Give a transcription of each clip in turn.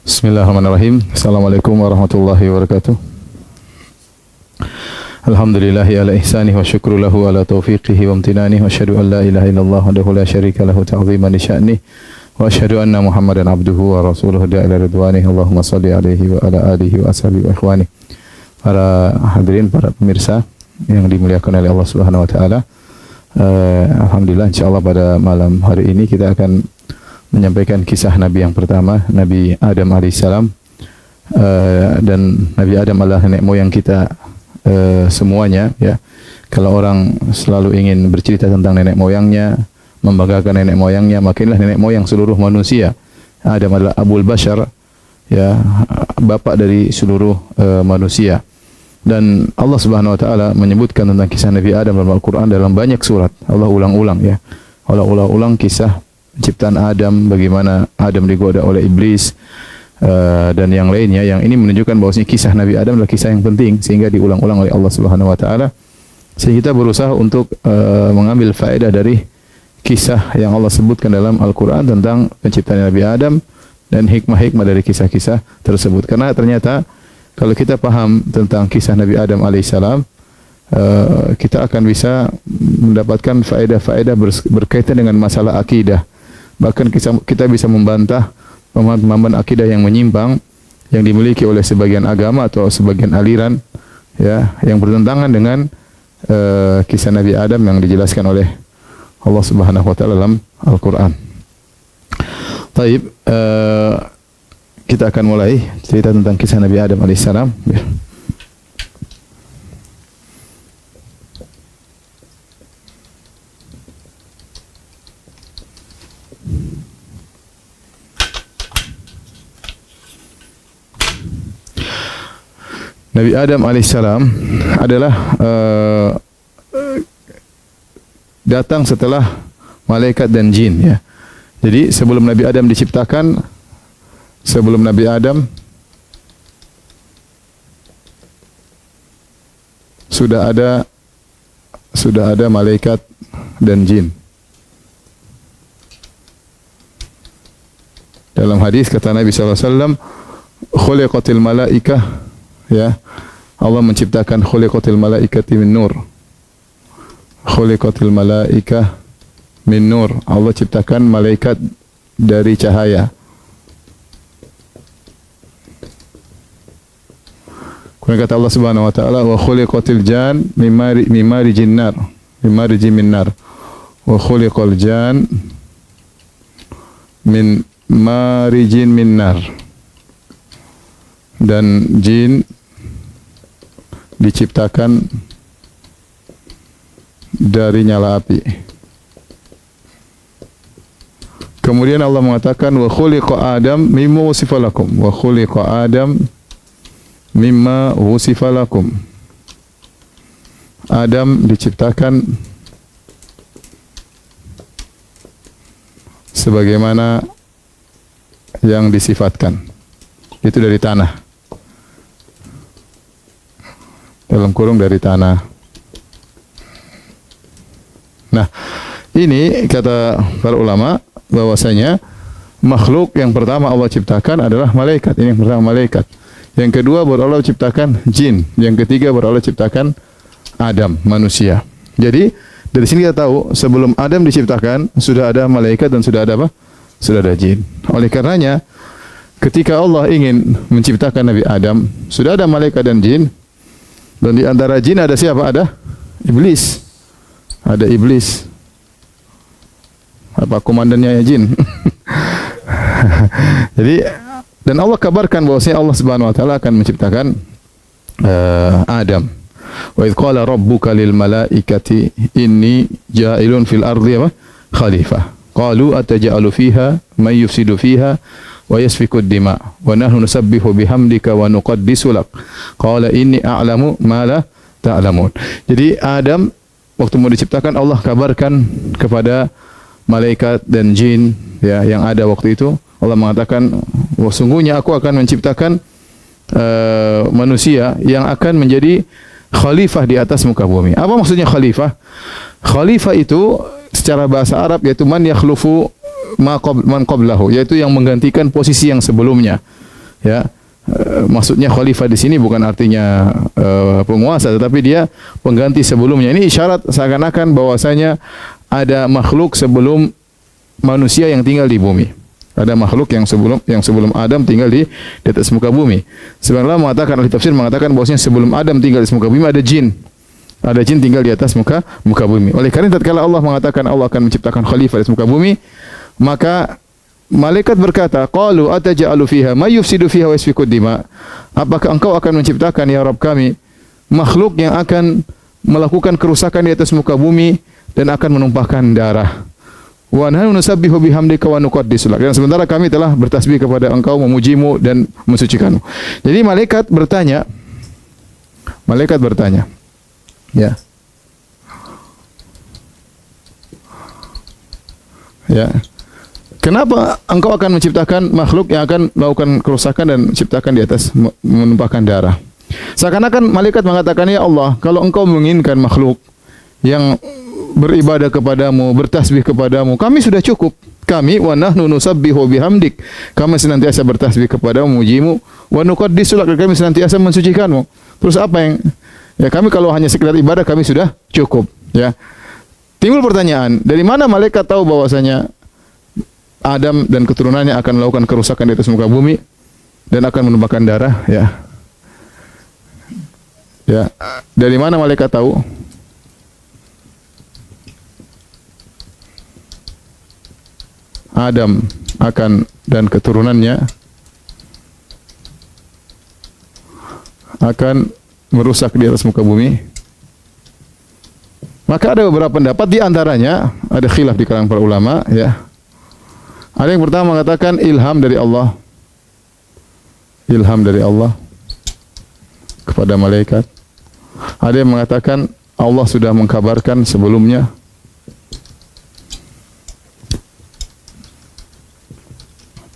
Bismillahirrahmanirrahim. Assalamualaikum warahmatullahi wabarakatuh. Alhamdulillahi ala ihsanih wa syukru lahu ala taufiqihi wa amtinanih wa asyhadu an la ilaha illallah wahdahu la syarika lahu ta'ziman li sya'nih wa asyhadu anna Muhammadan abduhu wa rasuluhu ila ridwanih. Allahumma shalli alaihi wa ala alihi wa ashabihi wa ikhwani. Para hadirin, para pemirsa yang dimuliakan oleh Allah Subhanahu wa taala. Alhamdulillah, insyaallah pada malam hari ini kita akan menyampaikan kisah Nabi yang pertama, Nabi Adam alaihissalam. Dan Nabi Adam adalah nenek moyang kita semuanya, ya. Kalau orang selalu ingin bercerita tentang nenek moyangnya, membanggakan nenek moyangnya, maka inilah nenek moyang seluruh manusia. Adam adalah Abul Bashar, ya, bapak dari seluruh manusia. Dan Allah Subhanahu wa taala menyebutkan tentang kisah Nabi Adam dalam Al-Qur'an dalam banyak surat. Allah ulang-ulang, ya. Allah ulang-ulang kisah penciptaan Adam, bagaimana Adam digoda oleh iblis, dan yang lainnya. Yang ini menunjukkan bahwasanya kisah Nabi Adam adalah kisah yang penting sehingga diulang-ulang oleh Allah Subhanahu wa taala. Sehingga kita berusaha untuk mengambil faedah dari kisah yang Allah sebutkan dalam Al-Qur'an tentang penciptaan Nabi Adam dan hikmah-hikmah dari kisah-kisah tersebut. Karena ternyata kalau kita paham tentang kisah Nabi Adam alaihissalam, kita akan bisa mendapatkan faedah-faedah berkaitan dengan masalah akidah. Bahkan kita bisa membantah pemahaman akidah yang menyimpang yang dimiliki oleh sebagian agama atau sebagian aliran, ya, yang bertentangan dengan kisah Nabi Adam yang dijelaskan oleh Allah Subhanahu wa taala dalam Al-Qur'an. Baik, kita akan mulai cerita tentang kisah Nabi Adam alaihissalam. Nabi Adam alaihissalam adalah datang setelah malaikat dan jin, ya. Jadi sebelum Nabi Adam diciptakan, sebelum Nabi Adam sudah ada malaikat dan jin. Dalam hadis kata Nabi sallallahu alaihi wasallam, khuliqatil malaikah, ya, Allah menciptakan khuliqatil malaikati min nur. Khuliqatil malaikah min nur. Allah ciptakan malaikat dari cahaya. Kemudian kata Allah Subhanahu wa taala, wa khuliqatil jan mimari jinnar, mimari jiminnar. Wa khuliqal jan min marijin minnar. Dan jin diciptakan dari nyala api. Kemudian Allah mengatakan wa khuliqa Adam mimma wusifa lakum. Wa khuliqa Adam mimma wusifa lakum. Adam diciptakan sebagaimana yang disifatkan. Itu dari tanah. Dalam kurung dari tanah. Nah, ini kata para ulama bahwasanya makhluk yang pertama Allah ciptakan adalah malaikat. Ini yang pertama, malaikat. Yang kedua baru Allah ciptakan jin. Yang ketiga baru Allah ciptakan Adam, manusia. Jadi dari sini kita tahu sebelum Adam diciptakan sudah ada malaikat dan sudah ada apa? Sudah ada jin. Oleh karenanya ketika Allah ingin menciptakan Nabi Adam, sudah ada malaikat dan jin. Dan di antara jin ada siapa? Ada iblis. Ada iblis. Apa komandannya ya jin? Jadi, dan Allah kabarkan bahwasanya Allah Subhanahu wa taala akan menciptakan Adam. Wa idz qala rabbuka lil malaikati inni ja'ilun fil ardi khalifah. Qalu ataj'alu fiha may yufsidu fiha wa yasfiku ad-dima wa nahnu nusabbihu bihamdika wa nuqaddisu lak. Qala inni a'lamu ma la ta'lamun. Jadi Adam waktu mau diciptakan Allah kabarkan kepada malaikat dan jin, ya, yang ada waktu itu. Allah mengatakan, "Wah, sungguhnya aku akan menciptakan manusia yang akan menjadi khalifah di atas muka bumi." Apa maksudnya khalifah? Khalifah itu secara bahasa Arab yaitu man yakhlufu man qablahu, yaitu yang menggantikan posisi yang sebelumnya. Ya. Maksudnya khalifah di sini bukan artinya penguasa, tetapi dia pengganti sebelumnya. Ini isyarat seakan-akan bahwasanya ada makhluk sebelum manusia yang tinggal di bumi. Ada makhluk yang sebelum Adam tinggal di atas muka bumi. Sebenarnya mengatakan, ahli tafsir mengatakan bahwasanya sebelum Adam tinggal di muka bumi ada jin. Ada jin tinggal di atas muka bumi. Oleh karena tatkala Allah mengatakan Allah akan menciptakan khalifah di muka bumi, maka malaikat berkata, qalu ataj'alu fiha may yufsidu fiha wa yasfiku dima? Apakah engkau akan menciptakan ya Rabb kami makhluk yang akan melakukan kerusakan di atas muka bumi dan akan menumpahkan darah? Wa nahnu nusabbihu bihamdika wa nuqaddisu lak. Dan sementara kami telah bertasbih kepada engkau, memujimu dan mensucikanmu. Jadi malaikat bertanya, ya. Ya. Kenapa engkau akan menciptakan makhluk yang akan melakukan kerusakan dan menciptakan di atas menumpahkan darah? Seakan-akan malaikat mengatakan, ya Allah, kalau engkau menginginkan makhluk yang beribadah kepadamu, bertasbih kepadamu, kami sudah cukup. Kami wa nahnu nusabbihu bihamdik. Kami senantiasa bertasbih kepadamu, memujimu, wa nuqaddisu lak, kami senantiasa mensucikanmu. Terus apa yang kami kalau hanya sekedar ibadah kami sudah cukup, ya. Timbul pertanyaan, dari mana malaikat tahu bahwasanya Adam dan keturunannya akan melakukan kerusakan di atas muka bumi dan akan menumpahkan darah, ya. Ya, dari mana malaikat tahu? Adam akan dan keturunannya akan merusak di atas muka bumi. Maka ada beberapa pendapat, di antaranya ada khilaf di kalangan para ulama, ya. Ada yang pertama mengatakan ilham dari Allah. Ilham dari Allah kepada malaikat. Ada yang mengatakan Allah sudah mengkabarkan sebelumnya.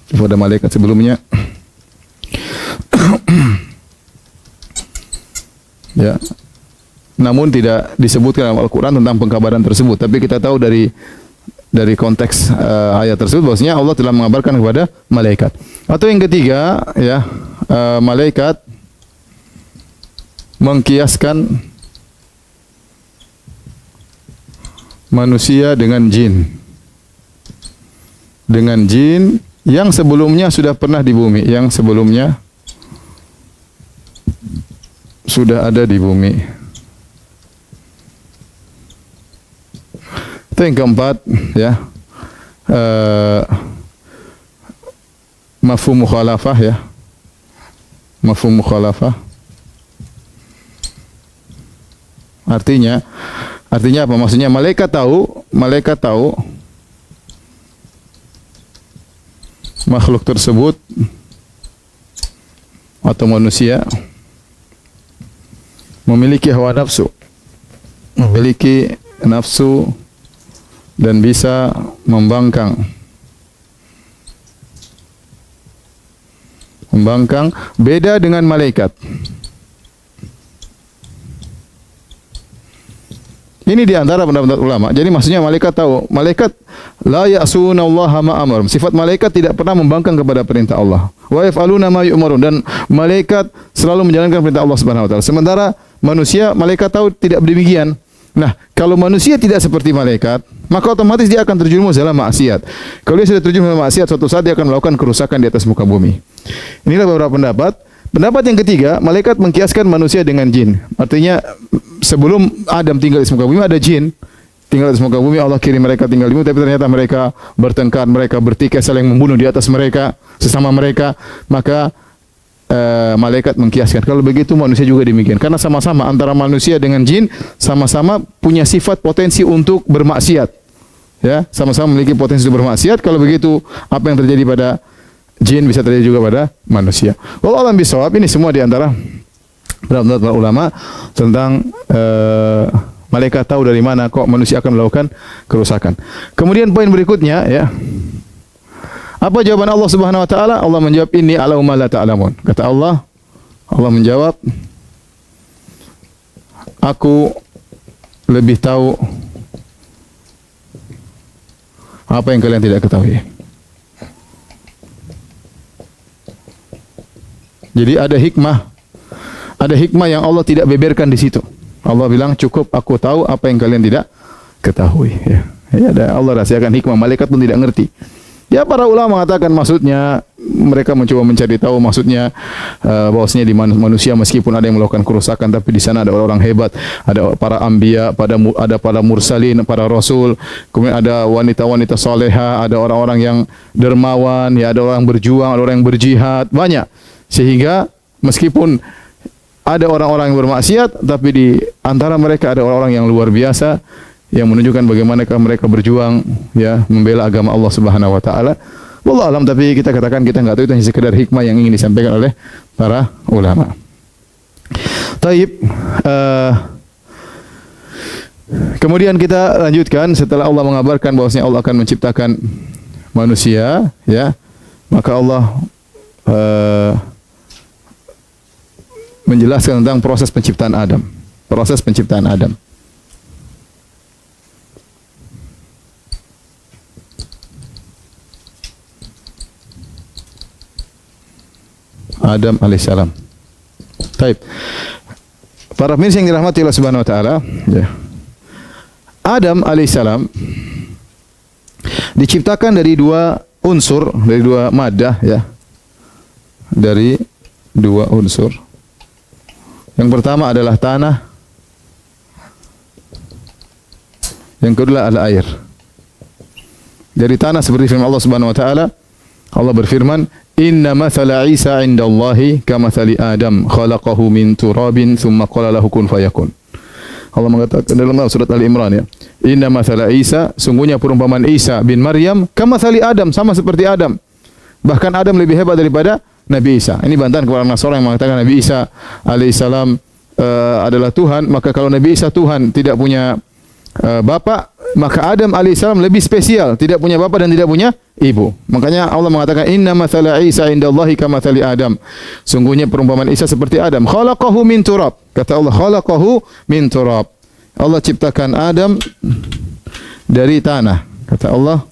Kepada malaikat sebelumnya. Ya. Namun tidak disebutkan dalam Al-Quran tentang pengkabaran tersebut. Tapi kita tahu dari konteks ayat tersebut bahwasanya Allah telah mengabarkan kepada malaikat. Atau yang ketiga, ya, malaikat mengkiaskan manusia dengan jin. Dengan jin yang sebelumnya sudah pernah di bumi, yang sebelumnya sudah ada di bumi. Itu yang keempat, ya. Mafhum mukhalafah, ya. Mafhum mukhalafah. Artinya apa? Maksudnya malaikat tahu makhluk tersebut atau manusia memiliki hawa nafsu, memiliki nafsu dan bisa membangkang beda dengan malaikat. Ini di antara pendapat ulama. Jadi maksudnya malaikat tahu, malaikat la ya'suna Allah ma amar. Sifat malaikat tidak pernah membangkang kepada perintah Allah. Wa yaf'aluna ma yu'marun, dan malaikat selalu menjalankan perintah Allah Subhanahu wa taala. Sementara manusia, malaikat tahu tidak demikian. Nah, kalau manusia tidak seperti malaikat, maka otomatis dia akan terjerumus dalam maksiat. Kalau dia sudah terjerumus dalam maksiat, suatu saat dia akan melakukan kerusakan di atas muka bumi. Inilah beberapa pendapat. Pendapat yang ketiga, malaikat mengkiaskan manusia dengan jin. Artinya sebelum Adam tinggal di muka bumi ada jin tinggal di muka bumi. Allah kirim mereka tinggal di bumi, tapi ternyata mereka bertengkar, mereka bertikai, saling membunuh di atas mereka, sesama mereka. Maka malaikat mengkiaskan. Kalau begitu manusia juga demikian. Karena sama-sama antara manusia dengan jin sama-sama punya sifat potensi untuk bermaksiat. Ya, sama-sama memiliki potensi untuk bermaksiat. Kalau begitu apa yang terjadi pada jin bisa terjadi juga pada manusia. Wallahu a'lam bishawab. Ini semua di antara pendapat para ulama tentang malaikat tahu dari mana kok manusia akan melakukan kerusakan. Kemudian poin berikutnya, ya. Apa jawaban Allah Subhanahu wa taala? Allah menjawab, inni a'lamu ma la ta'lamun. Kata Allah menjawab, aku lebih tahu apa yang kalian tidak ketahui. Jadi ada hikmah. Ada hikmah yang Allah tidak beberkan di situ. Allah bilang, cukup aku tahu apa yang kalian tidak ketahui. Ya. Ya, ada Allah rahasiakan hikmah. Malaikat pun tidak ngerti. Ya, para ulama mengatakan maksudnya mereka mencoba mencari tahu maksudnya bahwasanya di manusia meskipun ada yang melakukan kerusakan tapi di sana ada orang hebat, ada para anbiya, ada para mursalin, para rasul, kemudian ada wanita-wanita salehah, ada orang-orang yang dermawan, ya ada orang berjuang, ada orang yang berjihad, banyak. Sehingga meskipun ada orang-orang yang bermaksiat tapi di antara mereka ada orang-orang yang luar biasa yang menunjukkan bagaimana mereka berjuang ya membela agama Allah Subhanahu wa taala. Wallahu alam, tapi kita katakan kita enggak tahu, itu hanya sekedar hikmah yang ingin disampaikan oleh para ulama. Taib, kemudian kita lanjutkan setelah Allah mengabarkan bahwasanya Allah akan menciptakan manusia, ya. Maka Allah menjelaskan tentang proses penciptaan Adam. Proses penciptaan Adam. Adam alaihissalam. Baik. Para pemirsa yang dirahmati Allah Subhanahu wa taala, ya. Adam alaihissalam diciptakan dari dua unsur, dari dua madah, ya. Dari dua unsur. Yang pertama adalah tanah. Yang kedua adalah air. Dari tanah seperti firman Allah Subhanahu wa taala, Allah berfirman, "Inna mathala Isa 'indallahi kamathali Adam, khalaqahu min turabin tsumma qala lahu kun fayakun." Allah mengatakan dalam surat Ali Imran, ya. Inna mathala Isa, sungguhnya perumpamaan Isa bin Maryam kamathali Adam, sama seperti Adam. Bahkan Adam lebih hebat daripada Nabi Isa. Ini bantahan kepada Nasrani yang mengatakan Nabi Isa alaihissalam adalah Tuhan. Maka kalau Nabi Isa Tuhan tidak punya bapa, maka Adam alaihissalam lebih spesial, tidak punya bapa dan tidak punya ibu. Makanya Allah mengatakan inna mathala Isa indallahi kamathali Adam. Sungguhnya perumpamaan Isa seperti Adam. Khalaqahu min turab. Kata Allah, khalaqahu min turab. Allah ciptakan Adam dari tanah. Kata Allah,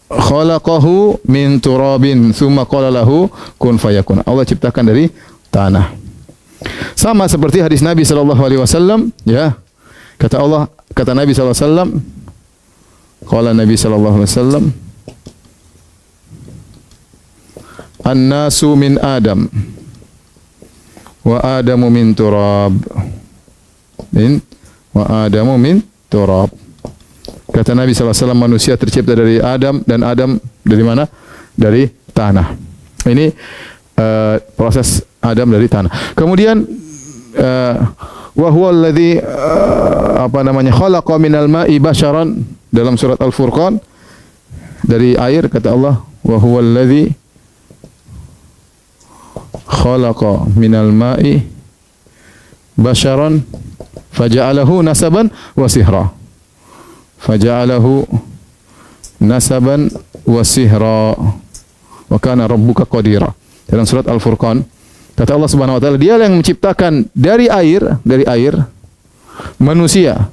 khalaqahu min turabin tsumma qala lahu kun fayakun. Allah ciptakan dari tanah. Sama seperti hadis Nabi sallallahu alaihi wasallam, ya. Kata Allah, kata Nabi sallallahu alaihi wasallam, qala Nabi sallallahu alaihi wasallam, "An-nasu min Adam wa Adamu min turab." Wa Adamu min turab. Kata Nabi sallallahu alaihi wasallam, manusia tercipta dari Adam dan Adam dari mana? Dari tanah. Ini proses Adam dari tanah. Kemudian wa huwa alladhi khalaqa minal ma'i basharan, dalam surat Al-Furqan, dari air kata Allah, wa huwa alladhi khalaqa minal ma'i basharan faja'alahu nasaban wa sihra. Faja'alahu nasaban wa sihra wa kana rabbuka qadira. Dalam surat Al-Furqan kata Allah Subhanahu wa taala, dia yang menciptakan dari air manusia,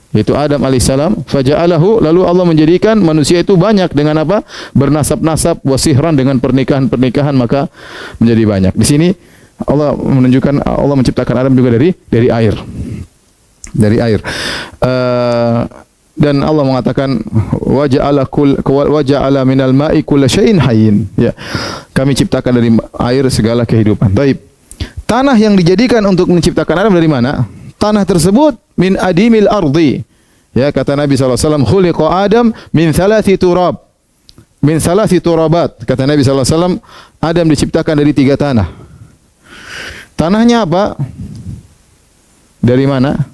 yaitu Adam alaihissalam. Faja'alahu, lalu Allah menjadikan manusia itu banyak dengan apa? Bernasab-nasab, wasihran, dengan pernikahan-pernikahan, maka menjadi banyak. Di sini Allah menunjukkan Allah menciptakan Adam juga dari air. Dari air. Dan Allah mengatakan waja'ala minal ma'i kulla syai'in hayyin, ya. Kami ciptakan dari air segala kehidupan. Baik. Tanah yang dijadikan untuk menciptakan Adam dari mana? Tanah tersebut min adimil ardi. Ya, kata Nabi sallallahu alaihi wasallam, khuliqa Adam min thalathi turab. Min thalathi turabat. Kata Nabi sallallahu alaihi wasallam, Adam diciptakan dari 3 tanah. Tanahnya apa? Dari mana?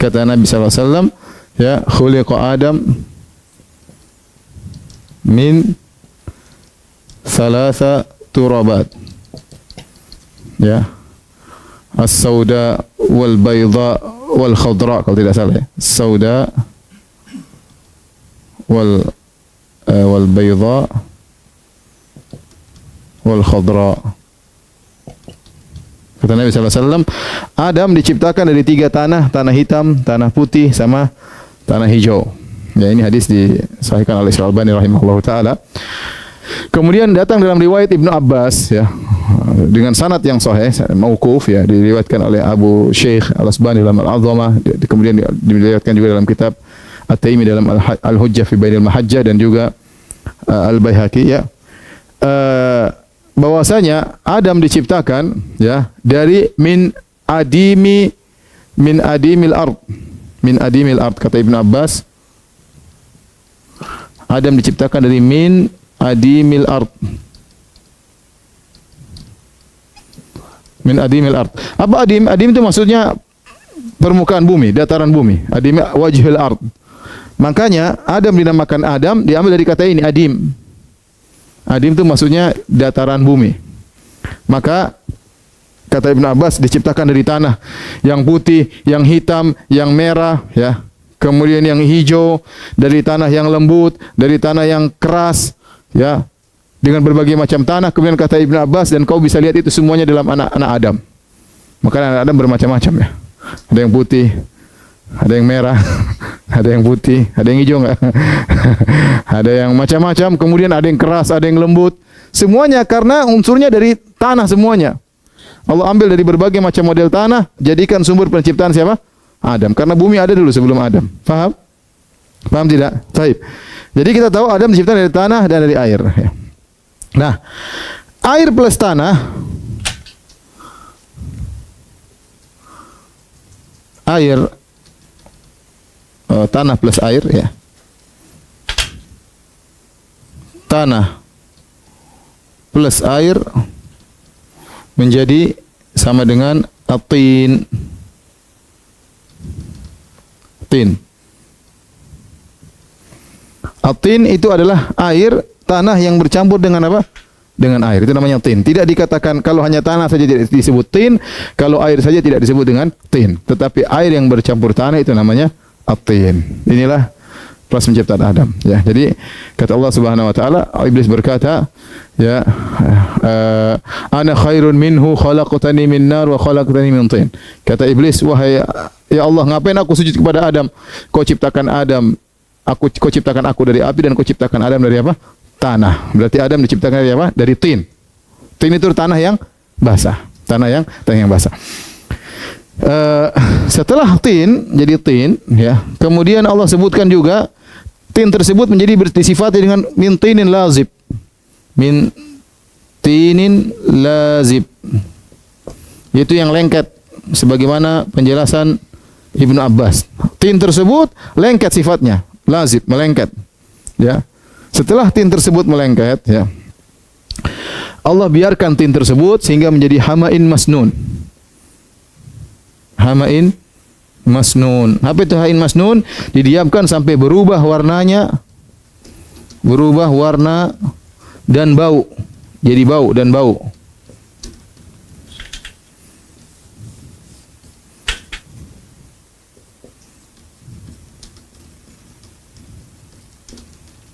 Kata Nabi sallallahu alaihi wasallam, ya, khuliqa Adam min thalatha turabat. Ya. As-sauda wal bayda wal khadra, kalau tidak salah, ya. Sauda wal bayda wal khadra. Kata Nabi sallallahu alaihi wasallam, Adam diciptakan dari 3 tanah, tanah hitam, tanah putih, sama tanah hijau. Ya, ini hadis disahihkan oleh Syekh Al-Albani rahimahullahu taala. Kemudian datang dalam riwayat Ibnu Abbas ya dengan sanad yang sahih mauquf ya, diriwayatkan oleh Abu Syekh Al-Asbani dalam Al-Azamah, kemudian diriwayatkan juga dalam kitab At-Taimi dalam Al-Hujjah fi Bainil Mahajjah dan juga Al-Baihaqi ya. Bahwasanya Adam diciptakan ya dari min adimil ard kata Ibnu Abbas. Adam diciptakan dari min adimil ard. Min adimil ard. Apa adim? Adim itu maksudnya permukaan bumi, dataran bumi. Adim wajhil ard. Makanya Adam dinamakan Adam diambil dari kata ini adim. Adim itu maksudnya dataran bumi. Maka kata Ibnu Abbas diciptakan dari tanah yang putih, yang hitam, yang merah ya. Kemudian yang hijau, dari tanah yang lembut, dari tanah yang keras ya. Dengan berbagai macam tanah. Kemudian kata Ibnu Abbas, dan kau bisa lihat itu semuanya dalam anak-anak Adam. Maka anak Adam bermacam-macam ya. Ada yang putih, ada yang merah, ada yang putih, ada yang hijau enggak? Ada yang macam-macam, kemudian ada yang keras, ada yang lembut. Semuanya karena unsurnya dari tanah semuanya. Allah ambil dari berbagai macam model tanah, jadikan sumber penciptaan siapa? Adam. Karena bumi ada dulu sebelum Adam. Faham? Paham tidak? Baik. Jadi kita tahu Adam diciptakan dari tanah dan dari air. Nah, air plus tanah, tanah plus air ya. Tanah plus air menjadi sama dengan atin. Tin. Atin itu adalah air tanah yang bercampur dengan apa? Dengan air. Itu namanya tin. Tidak dikatakan kalau hanya tanah saja tidak disebut tin, kalau air saja tidak disebut dengan tin. Tetapi air yang bercampur tanah itu namanya atin. Inilah proses penciptaan Adam ya. Jadi kata Allah Subhanahu wa taala, iblis berkata ya, ana khairun minhu khalaqtani min nar wa khalaqtani min tin. Kata iblis, wahai ya Allah, ngapain aku sujud kepada Adam? Kau ciptakan aku dari api dan kau ciptakan Adam dari apa? Tanah. Berarti Adam diciptakan dari apa? Dari tin. Tin itu tanah yang basah. Tanah yang basah. Setelah tin jadi tin ya. Kemudian Allah sebutkan juga tin tersebut menjadi disifati dengan min tinin lazib. Min tinin lazib. Yaitu yang lengket sebagaimana penjelasan Ibnu Abbas. Tin tersebut lengket sifatnya, lazib, melengket. Ya. Setelah tin tersebut melengket ya, Allah biarkan tin tersebut sehingga menjadi hamain masnun. Hamain masnun. Apa itu hamain masnun? Didiamkan sampai berubah warnanya, berubah warna dan bau. Jadi bau dan bau.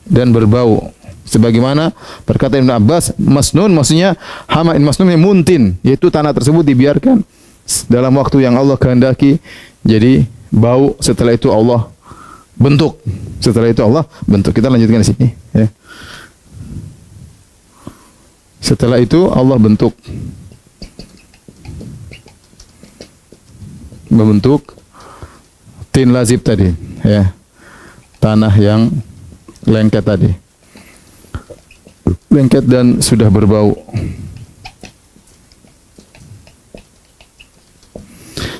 Dan berbau. Sebagaimana berkata Ibnu Abbas, masnun maksudnya hamain masnun yang muntin, yaitu tanah tersebut dibiarkan dalam waktu yang Allah kehendaki jadi bau. Setelah itu Allah bentuk. Kita lanjutkan di sini ya. Setelah itu Allah membentuk tin lazib tadi ya. Tanah yang lengket tadi. Lengket dan sudah berbau.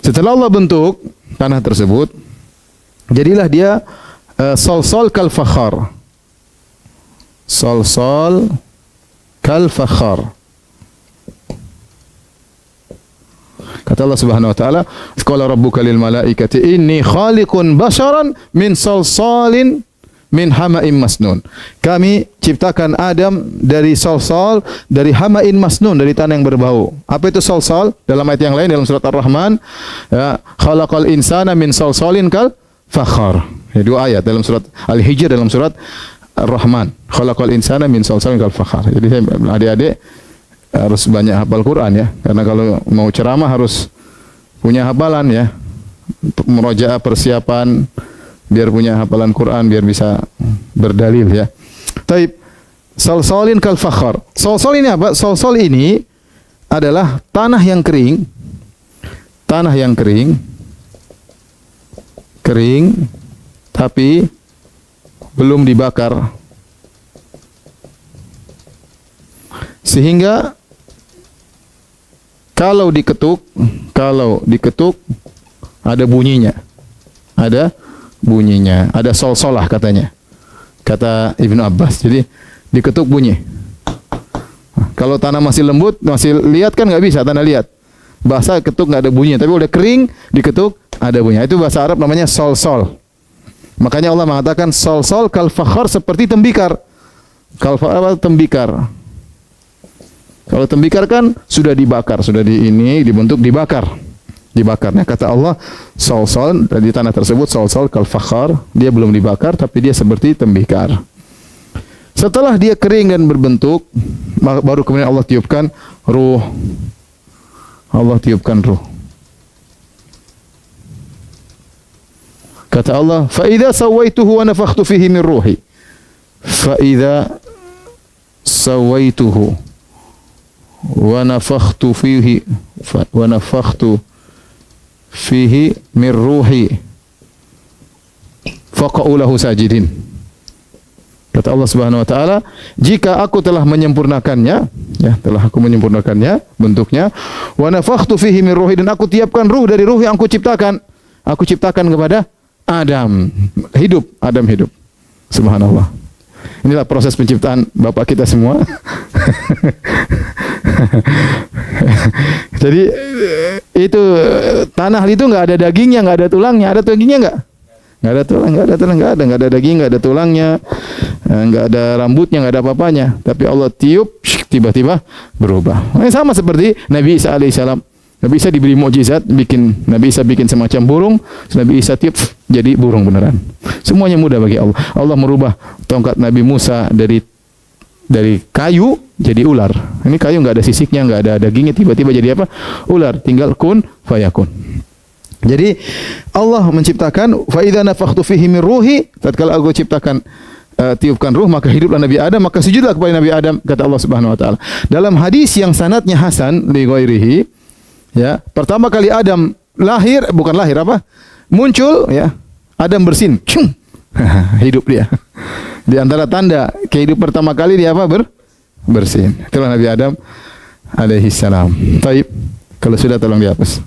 Setelah Allah bentuk tanah tersebut, jadilah dia salsal kal fakhar. Salsal kal fakhar. Kata Allah Subhanahu wa taala, "Qala rabbuka lil malaikati inni khaliqun basharan min salsalin min hamain masnun." Kami ciptakan Adam dari salsal, dari hamain masnun, dari tanah yang berbau. Apa itu salsal? Dalam ayat yang lain dalam surat Ar-Rahman, ya, khalaqal insana min salsalin kal fakhar. Ya, dua ayat dalam surat Al-Hijr, dalam surat Ar-Rahman. Khalaqal insana min salsalin kal fakhar. Jadi saya adik-adik harus banyak hafal Quran ya. Karena kalau mau ceramah harus punya hafalan ya. Murojaah, persiapan biar punya hafalan Quran, biar bisa berdalil ya. Taib. Salsalin kal fakhar. Salsal ini apa? Salsal ini adalah tanah yang kering. Tanah yang kering. Kering tapi belum dibakar. Sehingga kalau diketuk ada bunyinya. Ada bunyinya, ada sol-solah katanya. Kata Ibnu Abbas. Jadi diketuk bunyi. Kalau tanah masih lembut, masih lihat kan nggak bisa tanah lihat. Bahasa ketuk nggak ada bunyinya, tapi udah kering diketuk ada bunyinya. Itu bahasa Arab namanya sol-sol. Makanya Allah mengatakan sol-sol kal fakhar, seperti tembikar. Kal fakhar tembikar. Kalau tembikar kan sudah dibakar, sudah dibentuk dibakar. Dibakarnya kata Allah sol-sol di tanah tersebut sol-sol kal fakhar, dia belum dibakar tapi dia seperti tembikar. Setelah dia kering dan berbentuk, baru kemudian Allah tiupkan ruh. Allah tiupkan ruh. Kata Allah, "Fa idza sawaituhu wa nafakhtu fihi min ruhi." Fa idza sawaituhu wa nafakhtu fihi min ruhi faqa'u lahu sajidin. Kata Allah Subhanahu wa taala, jika aku telah menyempurnakannya, ya, telah aku menyempurnakannya bentuknya, wa nafakhtu fihi min ruhi, dan aku tiapkan ruh dari ruh yang aku ciptakan. Aku ciptakan kepada Adam, hidup, Adam hidup. Subhanallah. Inilah proses penciptaan Bapak kita semua. Jadi itu tanah itu nggak ada dagingnya, nggak ada tulangnya. Ada dagingnya nggak? Nggak ada tulang, nggak ada daging, nggak ada tulangnya, nggak ada rambutnya, nggak ada apa-apanya. Tapi Allah tiup, tiba-tiba berubah. Sama seperti Nabi Isa alaihissalam. Nabi Isa diberi mukjizat, Nabi Isa bikin semacam burung, Nabi Isa tiup jadi burung beneran. Semuanya mudah bagi Allah. Allah merubah tongkat Nabi Musa dari kayu jadi ular. Ini kayu nggak ada sisiknya, nggak ada dagingnya, tiba-tiba jadi apa? Ular. Tinggal kun fayakun. Jadi Allah menciptakan fa idza nafakhtu fihi min ruhi, tatkala aku ciptakan tiupkan ruh, maka hiduplah Nabi Adam, maka sujudlah kepada Nabi Adam, kata Allah Subhanahu wa taala. Dalam hadis yang sanadnya hasan li ghairihi, ya, pertama kali Adam muncul, ya, Adam bersin. Hidup dia. Di antara tanda kehidupan pertama kali dia apa? Bersin. Itulah Nabi Adam alaihi salam. Taib. Kalau sudah tolong dihapus.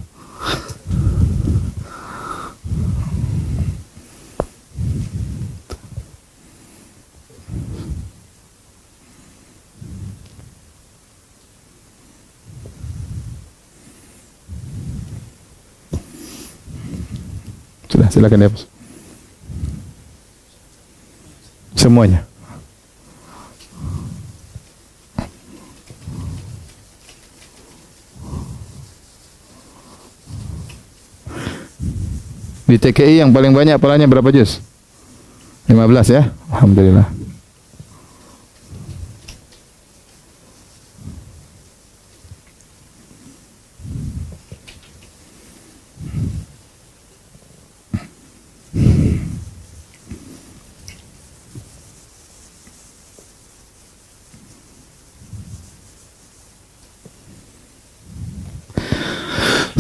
Sudah, silakan dihapus. Semuanya. Di TKI yang paling banyak apalanya berapa juz? 15 ya? Alhamdulillah.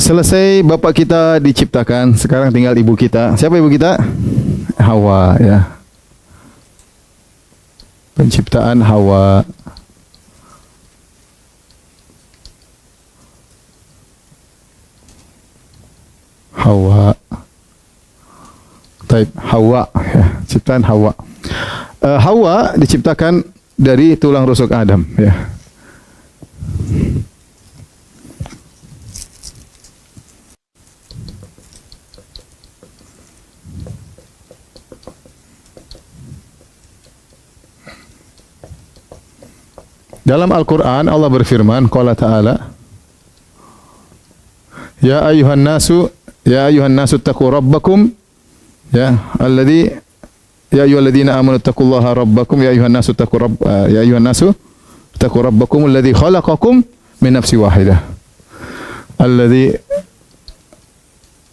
Selesai bapak kita diciptakan, sekarang tinggal ibu kita. Siapa ibu kita? Hawa, ya. Penciptaan Hawa. Hawa. Taib, Hawa, ya. Ciptaan Hawa. Hawa diciptakan dari tulang rusuk Adam, ya. Dalam Al-Quran Allah berfirman, qala ta'ala, ya ayuhan nasu taqu rabbakum, ya ayyuhalladzina amanu taqullaha rabbakum, ya ayuhan nasu taqu rabbakum alladzi khalaqakum min nafsin wahidah, alladzi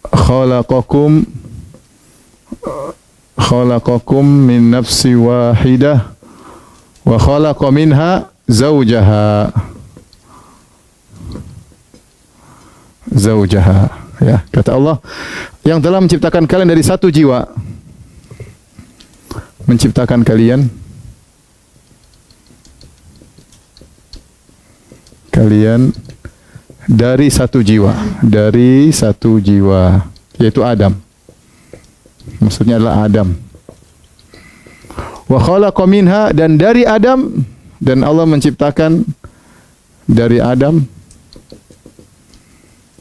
khalaqakum khalaqakum min nafsi wahidah wa khalaqa minha zawjaha. Zawjaha, ya, kata Allah yang telah menciptakan kalian dari satu jiwa, menciptakan kalian dari satu jiwa, yaitu Adam. Maksudnya adalah Adam. Wa khalaqa minha, dan dari Adam, dan Allah menciptakan dari Adam,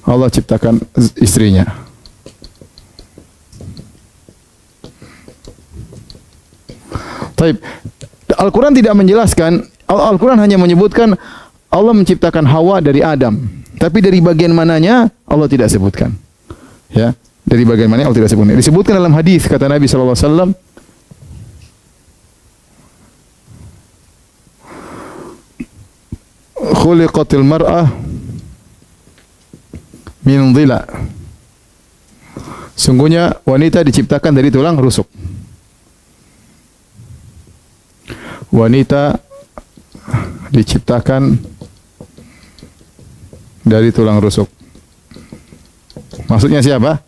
Allah ciptakan istrinya. Taib. Al-Quran tidak menjelaskan, Al-Quran hanya menyebutkan Allah menciptakan Hawa dari Adam. Tapi dari bagian mananya Allah tidak sebutkan. Ya, dari bagian mana Allah tidak sebutkan. Disebutkan dalam hadis kata Nabi sallallahu alaihi wasallam, khuliqatil mar'ah min dhila. Sungguhnya wanita diciptakan dari tulang rusuk. Wanita diciptakan dari tulang rusuk. Maksudnya siapa?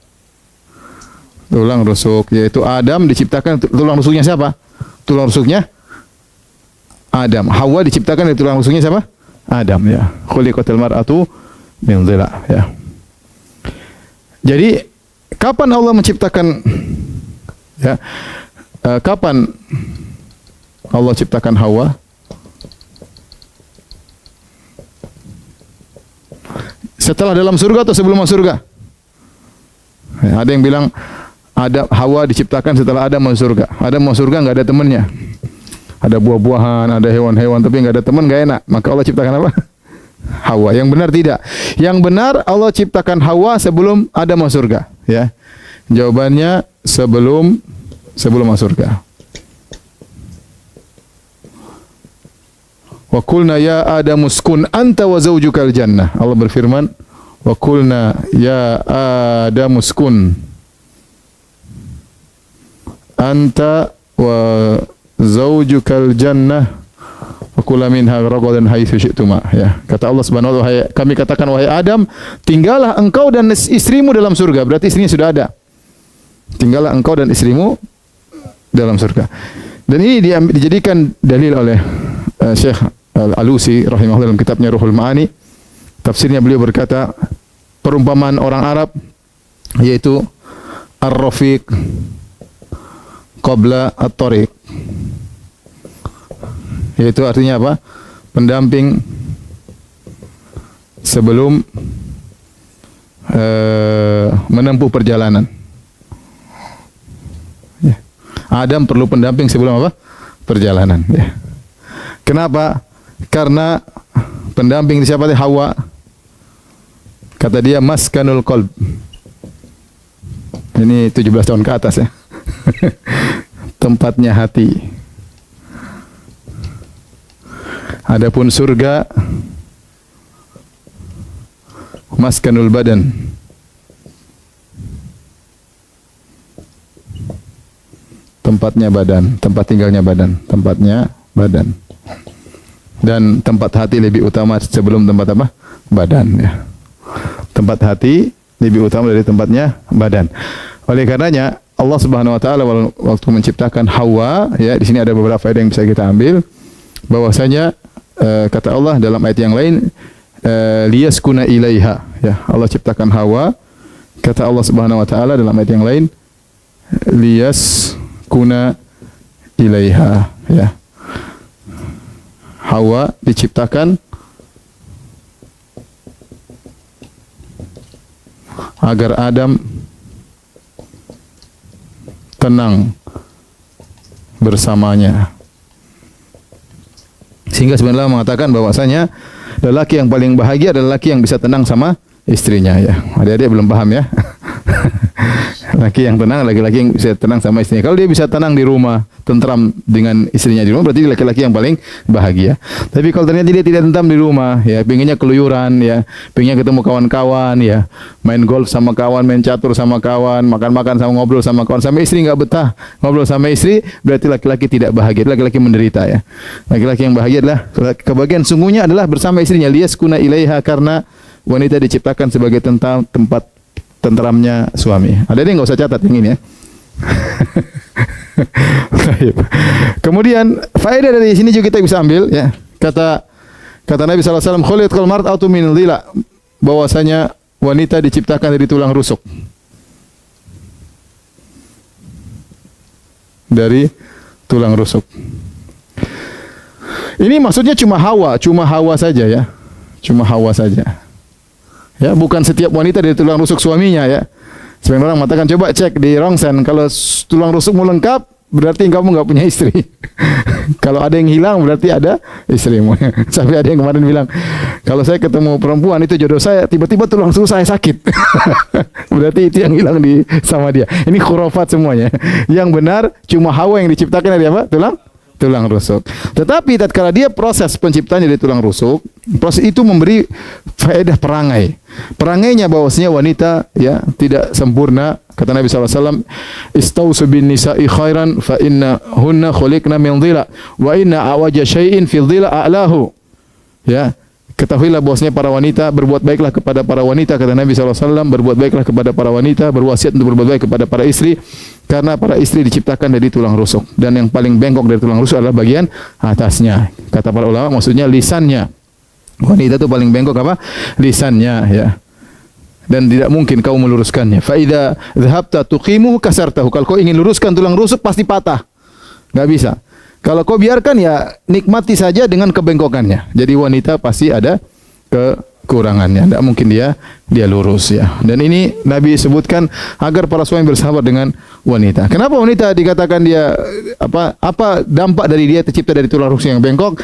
Tulang rusuk, yaitu Adam diciptakan tulang rusuknya siapa? Tulang rusuknya Adam. Hawa diciptakan dari tulang rusuknya siapa? Adam, ya. Khuliqatil mar'atu min dhila, ya. Jadi kapan Allah menciptakan, ya, kapan Allah ciptakan Hawa? Setelah dalam surga atau sebelum masuk surga? Ya, ada yang bilang Hawa diciptakan setelah Adam masuk surga. Adam masuk surga nggak ada temannya. Ada buah-buahan, ada hewan-hewan, tapi nggak ada teman, nggak enak. Maka Allah ciptakan apa? Hawa. Yang benar tidak. Yang benar Allah ciptakan Hawa sebelum Adam masuk surga. Ya, jawabannya sebelum masuk surga. Wa qulna ya Adam uskun anta wa zawjukal jannah. Allah berfirman, wa qulna ya Adam uskun anta wa zawjukal jannah wa kula minha ragadan haitsu syi'tuma. Ya, kata Allah Subhanahu wa taala, kami katakan wahai Adam, tinggallah engkau dan istrimu dalam surga. Berarti istrinya sudah ada. Tinggallah engkau dan istrimu dalam surga. Dan ini dijadikan dalil oleh Syekh Al-Alusi rahimahullah dalam kitabnya Ruhul Ma'ani. Tafsirnya beliau berkata, perumpamaan orang Arab yaitu ar-rafiq qabla at-tariq. Yaitu artinya apa? Pendamping sebelum menempuh perjalanan. Ya. Adam perlu pendamping sebelum apa? Perjalanan. Ya. Kenapa? Karena pendamping siapa? Hawa. Kata dia maskanul qalb. Ini 17 tahun ke atas ya. Tempatnya hati. Adapun surga maskanul badan. Tempatnya badan, tempat tinggalnya badan, tempatnya badan. Dan tempat hati lebih utama sebelum tempat apa? Badan, ya. Tempat hati lebih utama dari tempatnya badan. Oleh karenanya Allah Subhanahu wa taala waktu menciptakan Hawa, ya, di sini ada beberapa faedah yang bisa kita ambil, bahwasanya kata Allah dalam ayat yang lain, liyaskuna ilaiha, ya, Allah ciptakan Hawa, kata Allah Subhanahu wa taala dalam ayat yang lain, liyaskuna ilaiha, ya. Hawa diciptakan agar Adam tenang bersamanya. Sehingga sebenarnya mengatakan bahwasanya lelaki yang paling bahagia adalah lelaki yang bisa tenang sama istrinya, ya. Adik-adik belum paham ya. Laki yang tenang, laki-laki yang bisa tenang sama istrinya. Kalau dia bisa tenang di rumah, tentram dengan istrinya di rumah, berarti dia laki-laki yang paling bahagia. Tapi kalau ternyata dia tidak tentram di rumah, ya, pinginnya keluyuran, ya, pinginnya ketemu kawan-kawan, ya, main golf sama kawan, main catur sama kawan, makan-makan sama ngobrol sama kawan, sama istri nggak betah ngobrol sama istri, berarti laki-laki tidak bahagia, laki-laki menderita, ya. Laki-laki yang bahagia adalah kebahagiaan sungguhnya adalah bersama istrinya, liyaskuna ilaiha, karena wanita diciptakan sebagai tempat tenteramnya suami. Ada yang nggak usah catat yang ini, ya. Kemudian faedah dari sini juga kita bisa ambil, ya. Kata Nabi sallallahu alaihi wasallam, khuliqal mar'atu min dhila, bahwasanya wanita diciptakan dari tulang rusuk. Dari tulang rusuk. Ini maksudnya cuma Hawa saja, ya. Cuma Hawa saja. Ya, bukan setiap wanita dari tulang rusuk suaminya, ya. Sebagian orang mengatakan, coba cek di rongsen, kalau tulang rusukmu lengkap, berarti kamu nggak punya istri. Kalau ada yang hilang, berarti ada istrimu. Sampai ada yang kemarin bilang, kalau saya ketemu perempuan itu jodoh saya, tiba-tiba tulang rusuk saya sakit. Berarti itu yang hilang sama dia. Ini khurafat semuanya. Yang benar cuma Hawa yang diciptakan dari apa? Tulang rusuk. Tetapi tatkala dia proses penciptanya dari tulang rusuk, proses itu memberi faedah perangai. Perangainya bahwasanya wanita, ya, tidak sempurna. Kata Nabi SAW, istausu bin nisa'i khairan fa inna hunna khuliqna min dhila wa inna awaja syai'in fil dhila a'lahu. Ya, ketahuilah bahwasanya para wanita, berbuat baiklah kepada para wanita, kata Nabi SAW, berbuat baiklah kepada para wanita, berwasiat untuk berbuat baik kepada para istri, karena para istri diciptakan dari tulang rusuk, dan yang paling bengkok dari tulang rusuk adalah bagian atasnya. Kata para ulama, maksudnya lisannya. Wanita itu paling bengkok apa? Lisannya, ya. Dan tidak mungkin kau meluruskannya. Fa idza dhahabta tuqimuhu kasartahu. Kalau kau ingin luruskan tulang rusuk pasti patah. Enggak bisa. Kalau kau biarkan, ya nikmati saja dengan kebengkokannya. Jadi wanita pasti ada kekurangannya. Tidak mungkin dia lurus, ya. Dan ini Nabi sebutkan agar para suami bersahabat dengan wanita. Kenapa wanita dikatakan dia apa dampak dari dia tercipta dari tulang rusuk yang bengkok?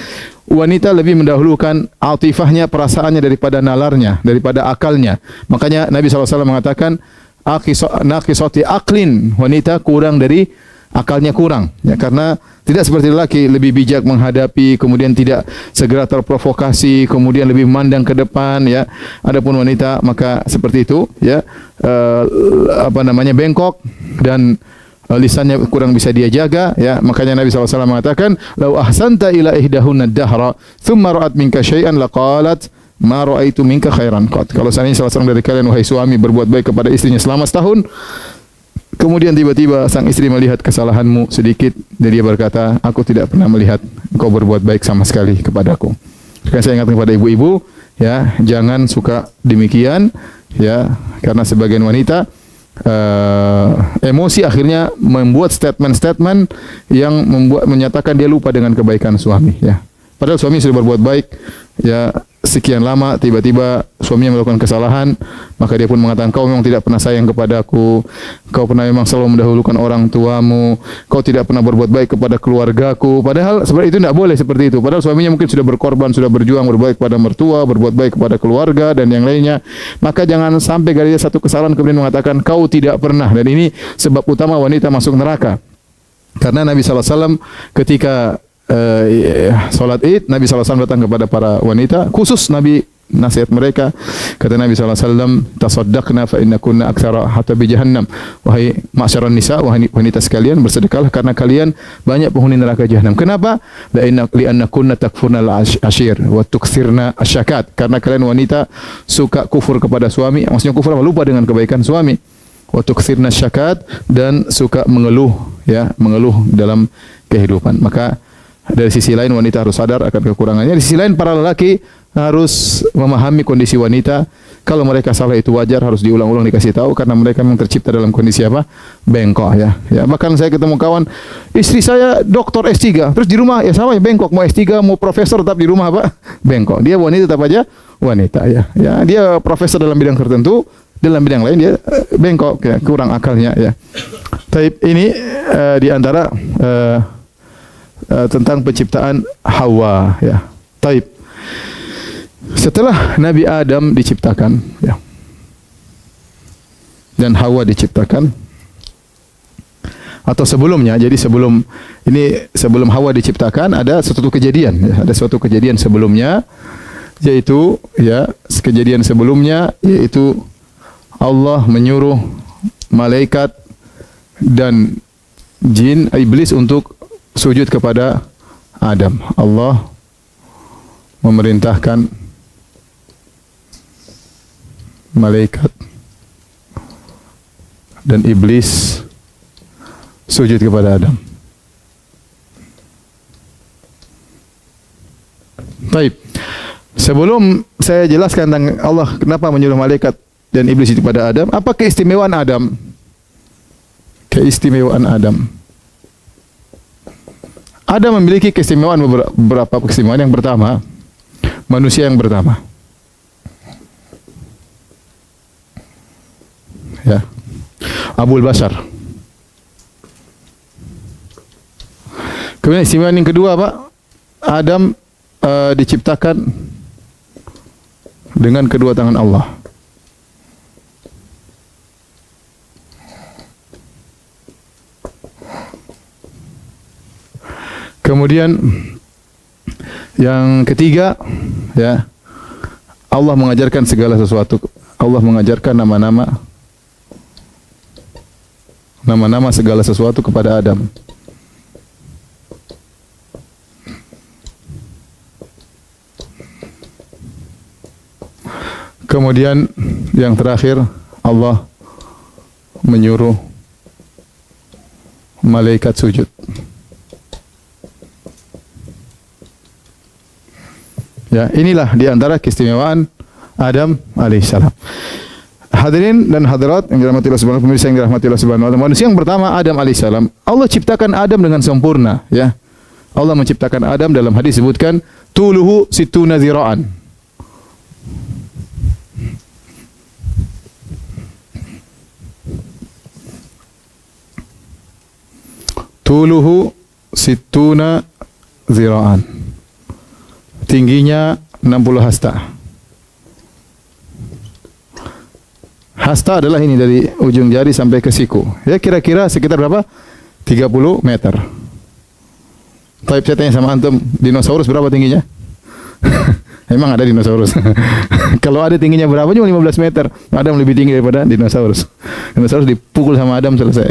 Wanita lebih mendahulukan atifahnya, perasaannya daripada nalarnya, daripada akalnya. Makanya Nabi SAW mengatakan naqisati aqlin, wanita kurang dari akalnya kurang, ya, karena tidak seperti laki, lebih bijak menghadapi, kemudian tidak segera terprovokasi, kemudian lebih memandang ke depan, ya. Adapun wanita maka seperti itu, ya, bengkok dan lisannya kurang bisa dia jaga, ya. Makanya Nabi SAW mengatakan, "Lau ahsanta ila ihdahunna ad-dahra, thumma ra'at minka syai'an laqalat ma ra'aitu minka khairan qat." Kalau seandainya salah seorang dari kalian, wahai suami, berbuat baik kepada istrinya selama setahun, kemudian tiba-tiba sang istri melihat kesalahanmu sedikit, dan dia berkata, aku tidak pernah melihat engkau berbuat baik sama sekali kepadaku. Sekarang saya ingatkan kepada ibu-ibu, ya, jangan suka demikian, ya, karena sebagian wanita emosi akhirnya membuat statement-statement yang menyatakan dia lupa dengan kebaikan suami, ya. Padahal suami sudah berbuat baik, ya, sekian lama, tiba-tiba suaminya melakukan kesalahan, maka dia pun mengatakan, kau memang tidak pernah sayang kepadaku, kau pernah memang selalu mendahulukan orang tuamu, kau tidak pernah berbuat baik kepada keluargaku. Padahal seperti itu tidak boleh seperti itu. Padahal suaminya mungkin sudah berkorban, sudah berjuang, berbuat baik kepada mertua, berbuat baik kepada keluarga dan yang lainnya. Maka jangan sampai gara-gara satu kesalahan kemudian mengatakan kau tidak pernah. Dan ini sebab utama wanita masuk neraka. Karena Nabi SAW ketika salat Id, Nabi SAW datang kepada para wanita, khusus Nabi nasihat mereka. Kata Nabi SAW, tasaddaqna fa innakunna aktsara hatabi jahannam. Wahai ma'syaran nisa, wahai wanita sekalian, bersedekahlah karena kalian banyak penghuni neraka jahanam. Kenapa? Li'annakunna takfurna al-ashir wa tukthirna asyakat. Karena kalian wanita suka kufur kepada suami, maksudnya kufur apa? Lupa dengan kebaikan suami. Wa tukthirna asyakat, dan suka mengeluh, ya, mengeluh dalam kehidupan. Maka dari sisi lain wanita harus sadar akan kekurangannya. Di sisi lain para lelaki harus memahami kondisi wanita. Kalau mereka salah itu wajar, harus diulang-ulang dikasih tahu karena mereka memang tercipta dalam kondisi apa? Bengkok, ya. Ya, bahkan saya ketemu kawan, istri saya doktor S3, terus di rumah ya sama ya bengkok, mau S3 mau profesor tetap di rumah apa? Bengkok. Dia wanita tetap aja wanita, ya. Ya, dia profesor dalam bidang tertentu, dalam bidang lain dia bengkok, ya, kurang akalnya, ya. Tapi ini di antara tentang penciptaan Hawa, ya. Taib. Setelah Nabi Adam diciptakan, ya, dan Hawa diciptakan, atau sebelumnya. Jadi sebelum Hawa diciptakan ada suatu kejadian, ya. Ada suatu kejadian sebelumnya, yaitu ya kejadian sebelumnya yaitu Allah menyuruh malaikat dan jin iblis untuk sujud kepada Adam. Allah memerintahkan malaikat dan iblis sujud kepada Adam. Baik. Sebelum saya jelaskan tentang Allah kenapa menyuruh malaikat dan iblis itu kepada Adam, apa keistimewaan Adam? Keistimewaan Adam. Adam memiliki keistimewaan beberapa keistimewaan. Yang pertama, manusia yang pertama. Ya. Abul Bashar. Kemudian istimewa yang kedua, Pak, Adam diciptakan dengan kedua tangan Allah. Kemudian yang ketiga, ya, Allah mengajarkan segala sesuatu. Allah mengajarkan nama-nama segala sesuatu kepada Adam. Kemudian yang terakhir, Allah menyuruh malaikat sujud. Ya, inilah di antara keistimewaan Adam alaihissalam. Hadirin dan hadirat yang dirahmati Allah Subhanahu wa taala, pemirsa yang dirahmati Allah Subhanahu wa taala. Manusia yang pertama Adam alaihissalam, Allah ciptakan Adam dengan sempurna, ya. Allah menciptakan Adam dalam hadis disebutkan tuluhu situna zira'an. Tuluhu situna zira'an. Tingginya 60 hasta. Hasta adalah ini dari ujung jari sampai ke siku. Ya kira-kira sekitar berapa? 30 meter. Tapi saya tanya sama antum, dinosaurus berapa tingginya? Emang ada dinosaurus? Kalau ada tingginya berapa? Cuma 15 meter. Adam lebih tinggi daripada dinosaurus. Dinosaurus dipukul sama Adam selesai.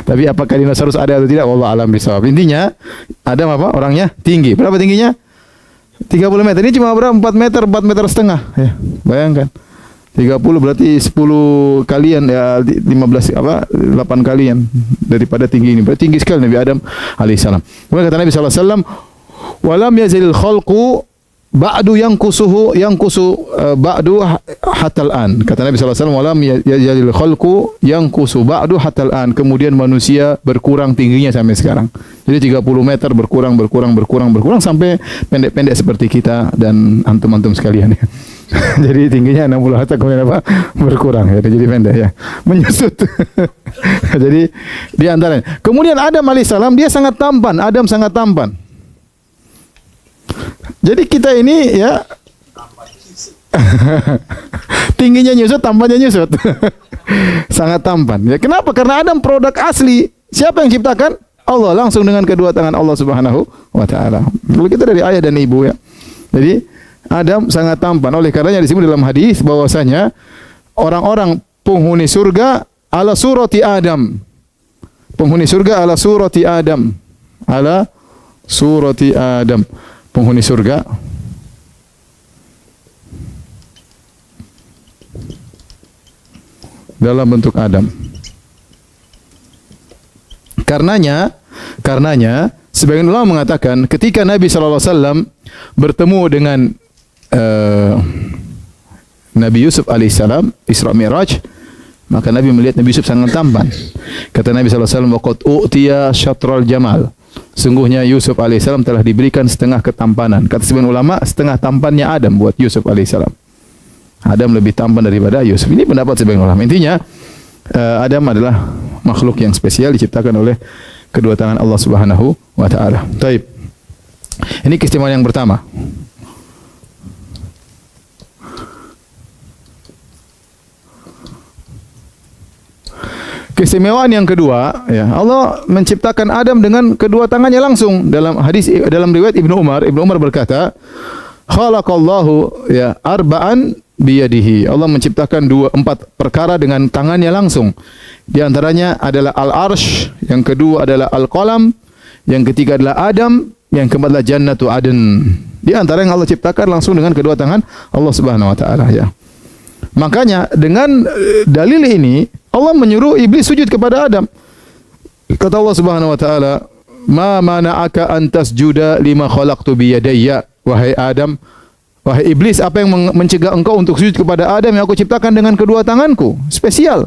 Tapi apakah dinosaurus ada atau tidak? Wallahu a'lam bishawab. Intinya Adam apa? Orangnya tinggi. Berapa tingginya? 30 meter. Ini cuma berapa? 4 meter, 4 meter setengah. Ya, bayangkan. 30 berarti 10 kalian, ya 15 apa? 8 kalian daripada tinggi ini. Berarti tinggi sekali Nabi Adam alaihissalam. Kemudian kata Nabi sallallahu alaihi wasallam, "Walam yazilil khalqu ba'du yanqusu ba'du hatal an." Kata Nabi sallallahu alaihi wasallam, "Walam yazilil khalqu yanqusu ba'du hatal an." Kemudian manusia berkurang tingginya sampai sekarang. Jadi 30 meter berkurang sampai pendek-pendek seperti kita dan antum-antum sekalian ya. Jadi tingginya 60 hatta kemudian apa? Berkurang ya, jadi pendek ya. Menyusut. Jadi di antaranya. Kemudian Adam alaihissalam dia sangat tampan. Adam sangat tampan. Jadi kita ini ya tingginya nyusut, tampannya nyusut. Sangat tampan. Ya kenapa? Karena Adam produk asli. Siapa yang ciptakan? Allah, langsung dengan kedua tangan Allah Subhanahu wa taala. Kalau kita dari ayah dan ibu ya. Jadi Adam sangat tampan. Oleh karenanya disebut dalam hadis bahwasanya orang-orang penghuni surga ala surati Adam. Penghuni surga ala surati Adam. Ala surati Adam. Penghuni surga dalam bentuk Adam. Karenanya sebagian ulama mengatakan ketika Nabi sallallahu alaihi wasallam bertemu dengan Nabi Yusuf alaihissalam Isra Mi'raj, maka Nabi melihat Nabi Yusuf sangat tampan. Kata Nabi sallallahu alaihi wasallam, "Waqad u'tiya syatral jamal." Sungguhnya Yusuf alaihissalam telah diberikan setengah ketampanan. Kata sebagian ulama, setengah tampannya Adam buat Yusuf alaihissalam. Adam lebih tampan daripada Yusuf. Ini pendapat sebagian ulama. Intinya Adam adalah makhluk yang spesial diciptakan oleh kedua tangan Allah Subhanahu wa taala. Baik. Ini keistimewaan yang pertama. Keistimewaan yang kedua, ya, Allah menciptakan Adam dengan kedua tangannya langsung. Dalam riwayat Ibnu Umar berkata, khalaqallahu ya arba'an biyadihi. Allah menciptakan 4 perkara dengan tangannya langsung. Di antaranya adalah al-arsh, yang kedua adalah al-qalam, yang ketiga adalah Adam, yang keempat adalah jannatu adn. Di antara yang Allah ciptakan langsung dengan kedua tangan Allah Subhanahu wa taala, ya. Makanya dengan dalil ini Allah menyuruh iblis sujud kepada Adam. Kata Allah Subhanahu wa taala, "Ma mana'aka an tasjuda lima khalaqtu bi yadayya?" Wahai Adam, wahai iblis, apa yang mencegah engkau untuk sujud kepada Adam yang aku ciptakan dengan kedua tanganku? Spesial.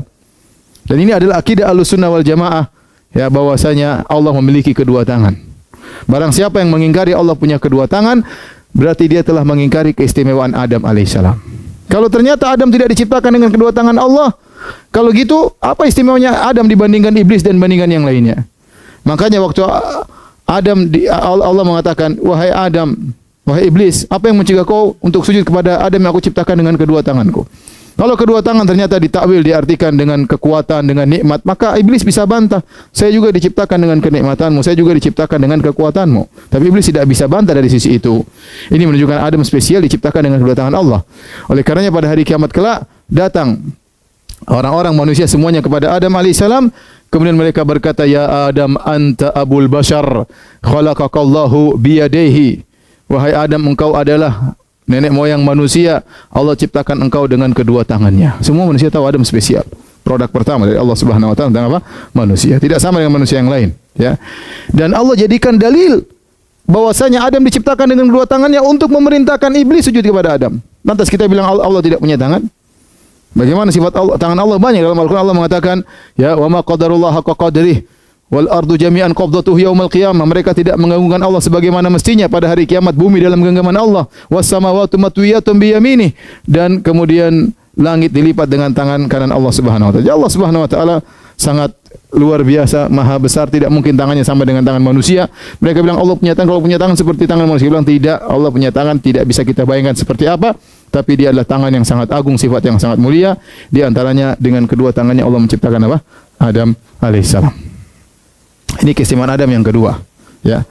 Dan ini adalah akidah Ahlussunnah wal Jamaah, ya, bahwasanya Allah memiliki kedua tangan. Barang siapa yang mengingkari Allah punya kedua tangan, berarti dia telah mengingkari keistimewaan Adam alaihissalam. Kalau ternyata Adam tidak diciptakan dengan kedua tangan Allah, kalau gitu apa istimewanya Adam dibandingkan iblis dan bandingkan yang lainnya? Makanya waktu Allah mengatakan, wahai Adam, wahai iblis, apa yang mencegah kau untuk sujud kepada Adam yang aku ciptakan dengan kedua tanganku? Kalau kedua tangan ternyata ditakwil, diartikan dengan kekuatan, dengan nikmat, maka iblis bisa bantah. Saya juga diciptakan dengan kenikmatanmu, saya juga diciptakan dengan kekuatanmu. Tapi iblis tidak bisa bantah dari sisi itu. Ini menunjukkan Adam spesial diciptakan dengan kedua tangan Allah. Oleh karenanya pada hari kiamat kelak datang orang-orang manusia semuanya kepada Adam alaihissalam. Kemudian mereka berkata, ya Adam, anta abul bashar, khalaqakallahu biyadaihi. Wahai Adam, engkau adalah nenek moyang manusia, Allah ciptakan engkau dengan kedua tangannya. Semua manusia tahu Adam spesial. Produk pertama dari Allah Subhanahu wa taala tentang apa? Manusia. Tidak sama dengan manusia yang lain, ya. Dan Allah jadikan dalil bahwasanya Adam diciptakan dengan kedua tangannya untuk memerintahkan iblis sujud kepada Adam. Lantas kita bilang Allah tidak punya tangan? Bagaimana sifat Allah? Tangan Allah banyak. Dalam Al-Qur'an Allah mengatakan, ya wa ma qadarullah haqqa qadrih wal ardu jami'an qabdatuhu yaumal qiyamah. Mereka tidak menggantungkan Allah sebagaimana mestinya pada hari kiamat, bumi dalam genggaman Allah. Was samawati matwiyatun bi yaminih, dan kemudian langit dilipat dengan tangan kanan Allah Subhanahu wa taala. Allah Subhanahu wa taala sangat luar biasa, maha besar, tidak mungkin tangannya sama dengan tangan manusia. Mereka bilang Allah punya tangan, kalau punya tangan seperti tangan manusia. Bilang tidak, Allah punya tangan tidak bisa kita bayangkan seperti apa, tapi dia adalah tangan yang sangat agung, sifat yang sangat mulia. Di antaranya dengan kedua tangannya Allah menciptakan apa? Adam alaihissalam. Ini keistimewaan Adam yang kedua, ya.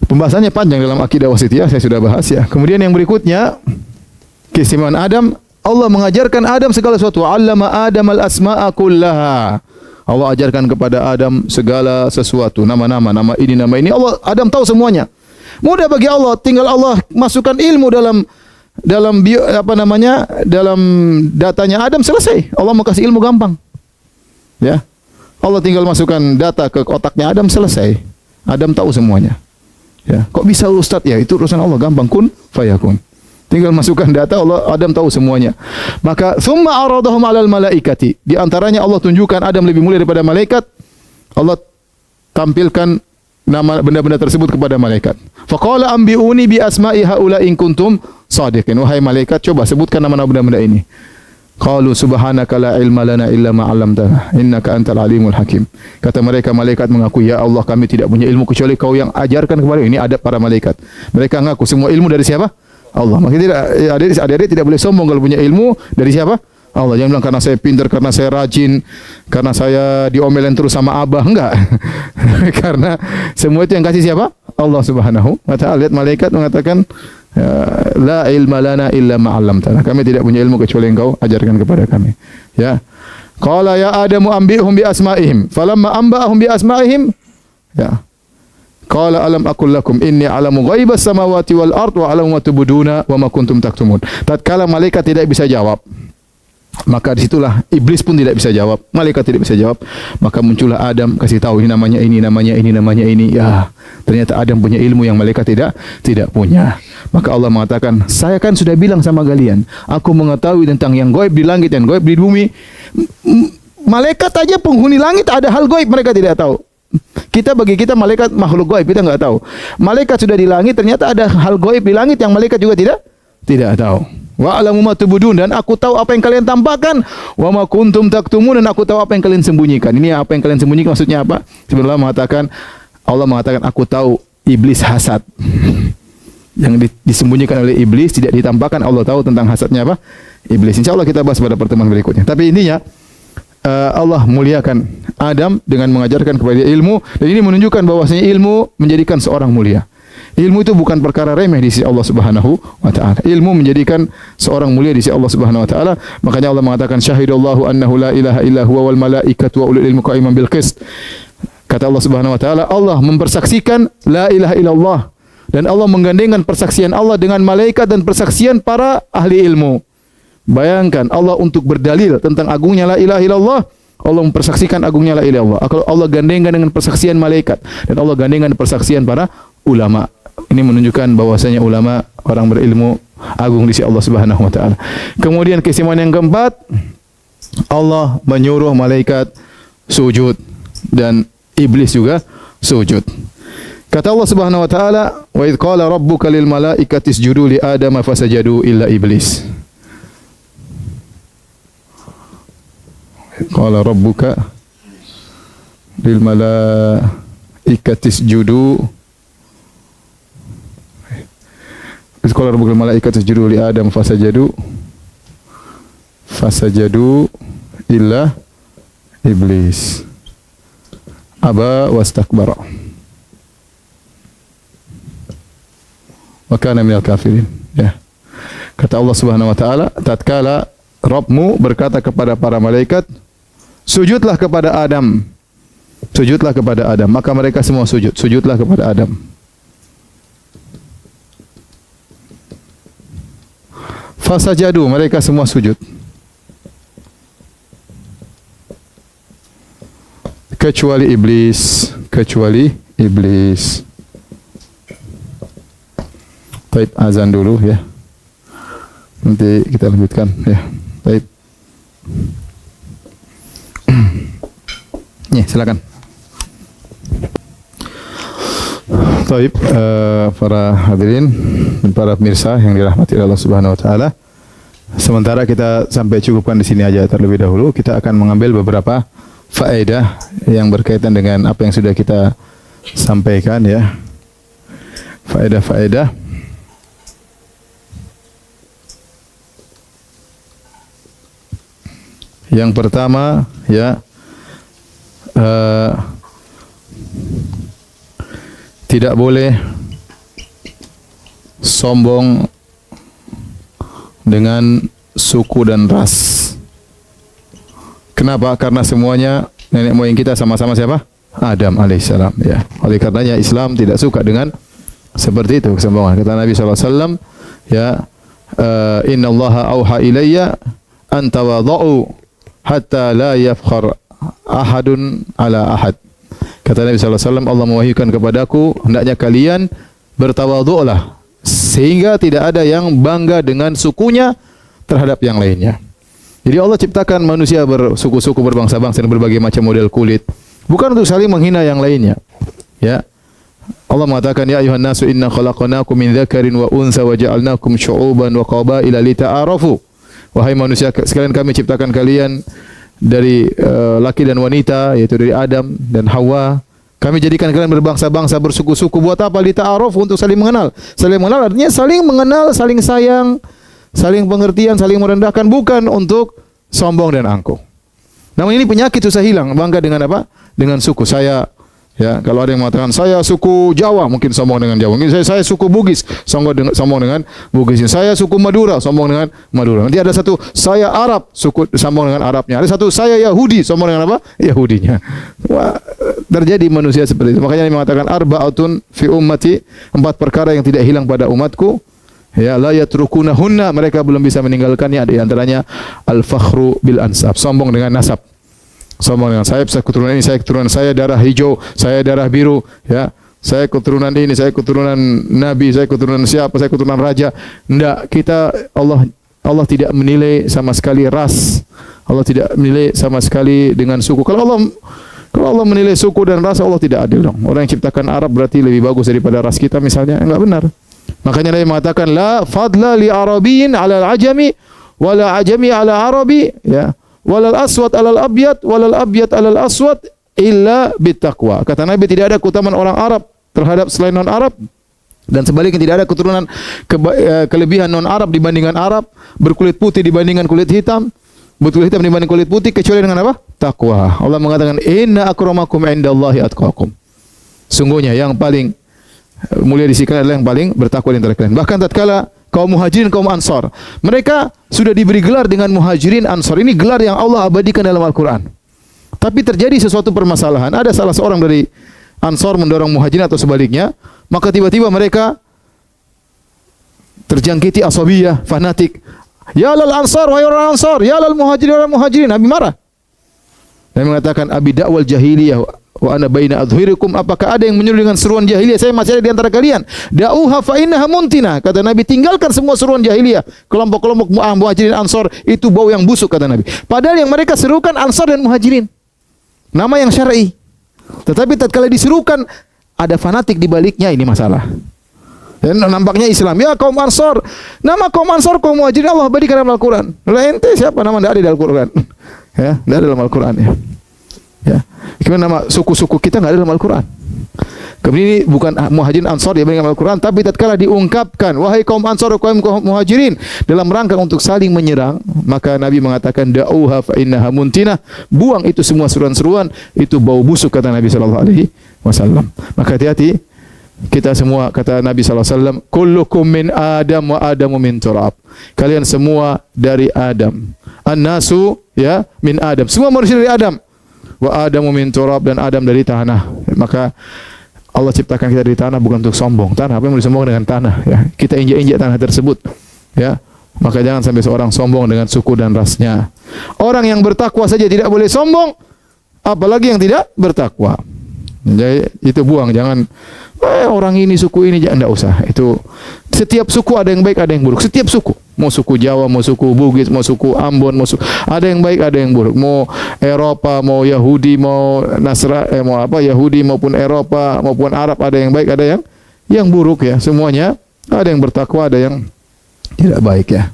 Pembahasannya panjang dalam akidah wasithiyah, saya sudah bahas, ya. Kemudian yang berikutnya, keistimewaan Adam, Allah mengajarkan Adam segala sesuatu. 'Allama Adam al-asma'a kullaha. Allah ajarkan kepada Adam segala sesuatu, nama-nama, nama ini. Adam tahu semuanya. Mudah bagi Allah, tinggal Allah masukkan ilmu dalam dalam datanya Adam, selesai. Allah mau kasih ilmu gampang. Ya. Allah tinggal masukkan data ke otaknya Adam, selesai. Adam tahu semuanya. Ya, kok bisa Ustaz? Ya, itu urusan Allah, gampang, kun fayakun. Tinggal masukkan data, Adam tahu semuanya. Maka thumma aradahum 'alal malaikati. Di antaranya Allah tunjukkan Adam lebih mulia daripada malaikat. Allah tampilkan nama benda-benda tersebut kepada malaikat. Faqala ambiuni bi asma'i haula in kuntum shadiqin. Wahai malaikat, coba sebutkan nama-nama benda-benda ini. Qalu subhanaka la ilma lana illa ma 'allamtana innaka antal alimul hakim. Kata mereka, malaikat mengaku, ya Allah, kami tidak punya ilmu kecuali Kau yang ajarkan kepada kami. Ini adab para malaikat. Mereka mengaku semua ilmu dari siapa? Allah. Makanya adik-adik tidak boleh sombong kalau punya ilmu dari siapa? Allah. Jangan bilang karena saya pintar, karena saya rajin, karena saya diomelin terus sama abah. Enggak. Karena semua itu yang kasih siapa? Allah Subhanahu wa taala. Lihat malaikat mengatakan, la ilma lana illa ma 'allamtana. Kami tidak punya ilmu kecuali Engkau ajarkan kepada kami. Ya. Qala ya Adamu ambihum bi asma'ihim. Falamma amba'ahum bi asma'ihim, ya. Qala alam aqul lakum inni a'lamu ghaibas samawati wal ard wa a'lamu ma tubduna wa ma kuntum taktumun. Tatkala malaikat tidak bisa jawab, maka disitulah iblis pun tidak bisa jawab, malaikat tidak bisa jawab, maka muncullah Adam, kasih tahu ini namanya ini, namanya ini, namanya ini. Ya, ternyata Adam punya ilmu yang malaikat tidak punya. Maka Allah mengatakan, saya kan sudah bilang sama kalian, aku mengetahui tentang yang gaib di langit dan gaib di bumi. Malaikat aja penghuni langit ada hal gaib mereka tidak tahu. Bagi kita malaikat makhluk gaib, kita enggak tahu. Malaikat sudah di langit, ternyata ada hal gaib di langit yang malaikat juga tidak tahu. Wa a'lamu ma tubdun, dan aku tahu apa yang kalian tampakkan. Wa ma kuntum taktumun, dan aku tahu apa yang kalian sembunyikan. Ini apa yang kalian sembunyikan maksudnya apa? Sebenarnya Allah mengatakan aku tahu iblis hasad. Yang disembunyikan oleh iblis tidak ditampakkan, Allah tahu tentang hasadnya apa? Iblis. Insyaallah kita bahas pada pertemuan berikutnya. Tapi intinya Allah muliakan Adam dengan mengajarkan kepada dia ilmu, dan ini menunjukkan bahwasanya ilmu menjadikan seorang mulia. Ilmu itu bukan perkara remeh di sisi Allah Subhanahu wa taala. Ilmu menjadikan seorang mulia di sisi Allah Subhanahu wa taala. Makanya Allah mengatakan syahidallahu annahu la ilaha illa huwa wal malaikatu wa ulul ilmi qa'iman bil qist. Kata Allah Subhanahu wa taala, Allah mempersaksikan la ilaha illallah, dan Allah menggandengkan persaksian Allah dengan malaikat dan persaksian para ahli ilmu. Bayangkan Allah untuk berdalil tentang agungnya la ilaha illallah, Allah mempersaksikan agungnya la ilaha illallah. Allah gandengkan dengan persaksian malaikat, dan Allah gandengkan persaksian para ulama. Ini menunjukkan bahwasanya ulama orang berilmu agung di sisi Allah Subhanahu wa taala. Kemudian keistimewaan yang keempat, Allah menyuruh malaikat sujud dan iblis juga sujud. Kata Allah Subhanahu wa taala, "Wa idz qala rabbuka lil malaikati isjudu li adama fasajadu illa iblis." Qala rabbuka lil malaikati isjudu Qala rabbul malaikati isjudu li Adam fasajadu illa iblis aba wastakbara wa kana minal kafirin. Ya. Kata Allah Subhanahu wa taala, tatkala Rabbmu berkata kepada para malaikat, sujudlah kepada Adam. Sujudlah kepada Adam, maka mereka semua sujud. Sujudlah kepada Adam. Fasajadu, mereka semua sujud. Kecuali iblis. Baik, azan dulu ya. Nanti kita lanjutkan ya. Baik. Ya, silakan. Baik, para hadirin dan para pemirsa yang dirahmati Allah Subhanahu wa taala. Sementara kita sampai cukupkan di sini aja terlebih dahulu. Kita akan mengambil beberapa faedah yang berkaitan dengan apa yang sudah kita sampaikan ya. Faedah-faedah. Yang pertama ya, tidak boleh sombong dengan suku dan ras. Kenapa? Karena semuanya nenek moyang kita sama-sama siapa? Adam alaihissalam. Ya. Oleh karenanya Islam tidak suka dengan seperti itu, kesombongan. Kata Nabi SAW, ya, Inna Allaha auha ilayya an tawadha'u hatta la yafkhar ahadun ala ahad. Kata Nabi SAW, Allah mewahyukan kepadaku, hendaknya kalian bertawadhu'lah, sehingga tidak ada yang bangga dengan sukunya terhadap yang lainnya. Jadi Allah ciptakan manusia bersuku-suku, berbangsa-bangsa, dan berbagai macam model kulit, bukan untuk saling menghina yang lainnya. Ya, Allah mengatakan, ya ayuhan nasu inna khalaqnakum min dzakarin wa unsa wa ja'alnakum syu'uban wa qabaila lita'arafu. Wahai manusia sekalian, kami ciptakan kalian dari laki dan wanita, yaitu dari Adam dan Hawa. Kami jadikan kalian berbangsa-bangsa, bersuku-suku. Buat apa? Lita'aruf, untuk saling mengenal. Saling mengenal artinya saling mengenal, saling sayang, saling pengertian, saling merendahkan, bukan untuk sombong dan angkuh. Namun ini penyakit susah hilang. Bangga dengan apa? Dengan suku. Saya, ya, kalau ada yang mengatakan saya suku Jawa, mungkin sombong dengan Jawa. Mungkin saya suku Bugis, sombong dengan Bugis. Saya suku Madura, sombong dengan Madura. Nanti ada satu saya Arab, sombong dengan Arabnya. Ada satu saya Yahudi, sombong dengan apa? Yahudinya. Wah, terjadi manusia seperti itu. Makanya dia mengatakan arba'atun fi ummati, 4 perkara yang tidak hilang pada umatku. Ya, la yatrukunahunna, mereka belum bisa meninggalkannya. Di antaranya al-fakhru bil ansab, sombong dengan nasab. Sombong dengan saya keturunan ini, saya keturunan, saya darah hijau, saya darah biru, ya. Saya keturunan ini, saya keturunan nabi, saya keturunan siapa, saya keturunan raja. Enggak, kita Allah tidak menilai sama sekali ras. Allah tidak menilai sama sekali dengan suku. Kalau Allah menilai suku dan ras, Allah tidak adil dong. Orang yang ciptakan Arab berarti lebih bagus daripada ras kita misalnya. Enggak benar. Makanya Nabi mengatakan la fadla li arabiyyin 'ala al-ajami wala ajami 'ala arabi, ya. Walal aswad alal abyad, walal abyad alal aswad illa bittaqwa. Kata Nabi, tidak ada keutamaan orang Arab terhadap selain non Arab, dan sebaliknya tidak ada keturunan kelebihan non Arab dibandingkan Arab, berkulit putih dibandingkan kulit hitam, berkulit hitam dibanding kulit putih, kecuali dengan apa? taqwa. Allah mengatakan inna akramakum indallahi atqakum. Sungguhnya yang paling mulia di sisi kalian adalah yang paling bertakwa di antara kalian. Bahkan tatkala kaum muhajirin, kaum ansar, mereka sudah diberi gelar dengan muhajirin ansar. Ini gelar yang Allah abadikan dalam Al-Quran. Tapi terjadi sesuatu permasalahan. Ada salah seorang dari ansar mendorong muhajirin atau sebaliknya, maka tiba-tiba mereka terjangkiti asabiyah, fanatik. Ya lal ansar, wahai orang ansar, ya lal muhajirin, orang muhajirin. Nabi marah. Dan mengatakan abi da'wal jahiliyah wa ana baina adhhirikum, apakah ada yang menyuruh dengan seruan jahiliyah? Saya masih ada di antara kalian. Da'uha fa innaha muntina. Kata Nabi, tinggalkan semua seruan jahiliyah. Kelompok-kelompok muhajirin ansar itu bau yang busuk, kata Nabi. Padahal yang mereka serukan ansar dan muhajirin. Nama yang syar'i. Tetapi tatkala diserukan ada fanatik di baliknya, ini masalah. Dan nampaknya Islam, ya kaum ansar. Nama kaum ansar, kaum muhajirin Allah abadikan dalam Al-Quran. Lah ente siapa nama enggak ada di Al-Quran? Ya, enggak ada dalam Al-Quran ya. Ya. Kemudian nama suku-suku kita enggak ada dalam Al-Quran. Kemudian ini bukan muhajirin ansar dia dengan Al-Quran, tapi tatkala diungkapkan wahai kaum ansar, kaum muhajirin, dalam rangka untuk saling menyerang, maka Nabi mengatakan da'uha fa innaha muntinah, buang itu semua seruan-seruan, itu bau busuk, kata Nabi sallallahu alaihi wasallam. Maka hati-hati kita semua, kata Nabi sallallahu alaihi wasallam, kullukum min Adam wa Adamu min turab. Kalian semua dari Adam. An-nasu ya min Adam. Semua manusia dari Adam. Wa Adamu min turab, dan Adam dari tanah. Maka Allah ciptakan kita dari tanah bukan untuk sombong. Tanah, apa yang mau disombong dengan tanah ya? Kita injak-injak tanah tersebut ya. Maka jangan sampai seorang sombong dengan suku dan rasnya. Orang yang bertakwa saja tidak boleh sombong, apalagi yang tidak bertakwa. Jadi itu buang, jangan orang ini suku ini, jangan, enggak usah. Itu setiap suku ada yang baik, ada yang buruk. Setiap suku, mau suku Jawa, mau suku Bugis, mau suku Ambon, ada yang baik, ada yang buruk. Mau Eropa, mau Yahudi, mau mau apa Yahudi maupun Eropa maupun Arab, ada yang baik, ada yang buruk ya. Semuanya ada yang bertakwa, ada yang tidak baik ya.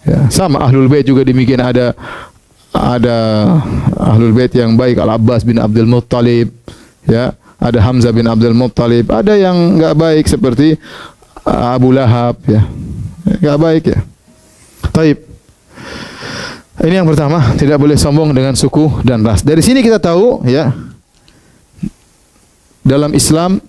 Ya, sama Ahlul Bait juga demikian, ada Ahlul Bait yang baik, Al-Abbas bin Abdul Muttalib ya, ada Hamzah bin Abdul Muttalib, ada yang enggak baik seperti Abu Lahab ya. Enggak baik ya. Taib. Ini yang pertama, tidak boleh sombong dengan suku dan ras. Dari sini kita tahu ya, dalam Islam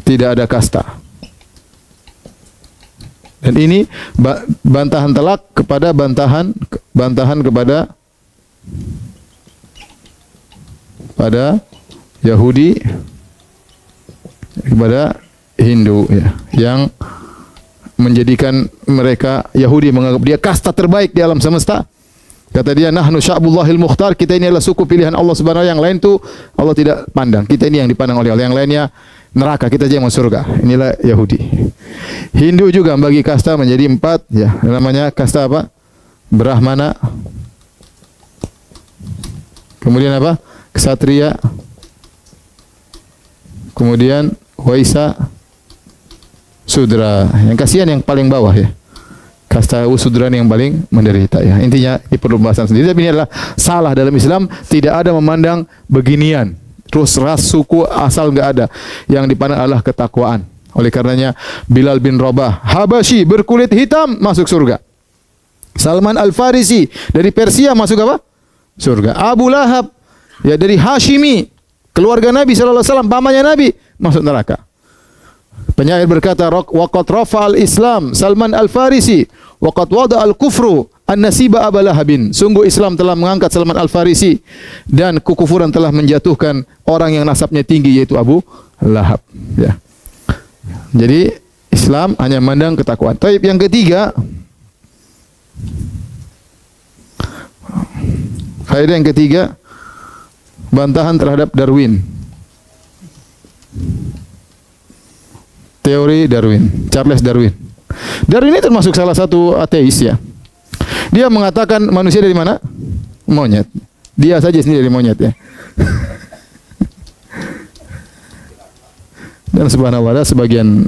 tidak ada kasta. Dan ini bantahan telak kepada bantahan kepada Yahudi, kepada Hindu ya, yang menjadikan mereka Yahudi menganggap dia kasta terbaik di alam semesta. Kata dia, nahnu sya'bullahil mukhtar, kita ini adalah suku pilihan Allah Subhanahu wa taala, yang lain tu Allah tidak pandang. Kita ini yang dipandang oleh Allah, yang lainnya neraka, kita aja yang masuk surga. Inilah Yahudi. Hindu juga bagi kasta menjadi 4 ya, namanya kasta apa? Brahmana. Kemudian apa? Ksatria. Kemudian Waisa, Sudra. Yang kasihan yang paling bawah ya. Kasta Sudra yang paling menderita ya. Intinya ini perlu pembahasan sendiri. Tapi ini adalah salah dalam Islam, tidak ada memandang beginian. Terus ras, suku, asal enggak ada. Yang dipandang adalah ketakwaan. Oleh karenanya Bilal bin Rabah, Habasyi, berkulit hitam, masuk surga. Salman Al-Farisi dari Persia masuk apa? Surga. Abu Lahab ya dari Hashimi, keluarga Nabi sallallahu alaihi wasallam, pamannya Nabi, masuk neraka. Penyair berkata, waqad rafa'al Islam Salman Al-Farisi waqad wada al-kufru an-nasiba Abu Lahabin. Sungguh Islam telah mengangkat Salman Al-Farisi dan kekufuran telah menjatuhkan orang yang nasabnya tinggi, yaitu Abu Lahab ya. Jadi Islam hanya memandang ketakwaan. Taib yang ketiga, faedah yang ketiga, bantahan terhadap Darwin. Teori Darwin, Charles Darwin. Darwin ini termasuk salah satu ateis ya. Dia mengatakan manusia dari mana? Monyet. Dia saja sendiri dari monyet ya. Dan subhanallah ada sebagian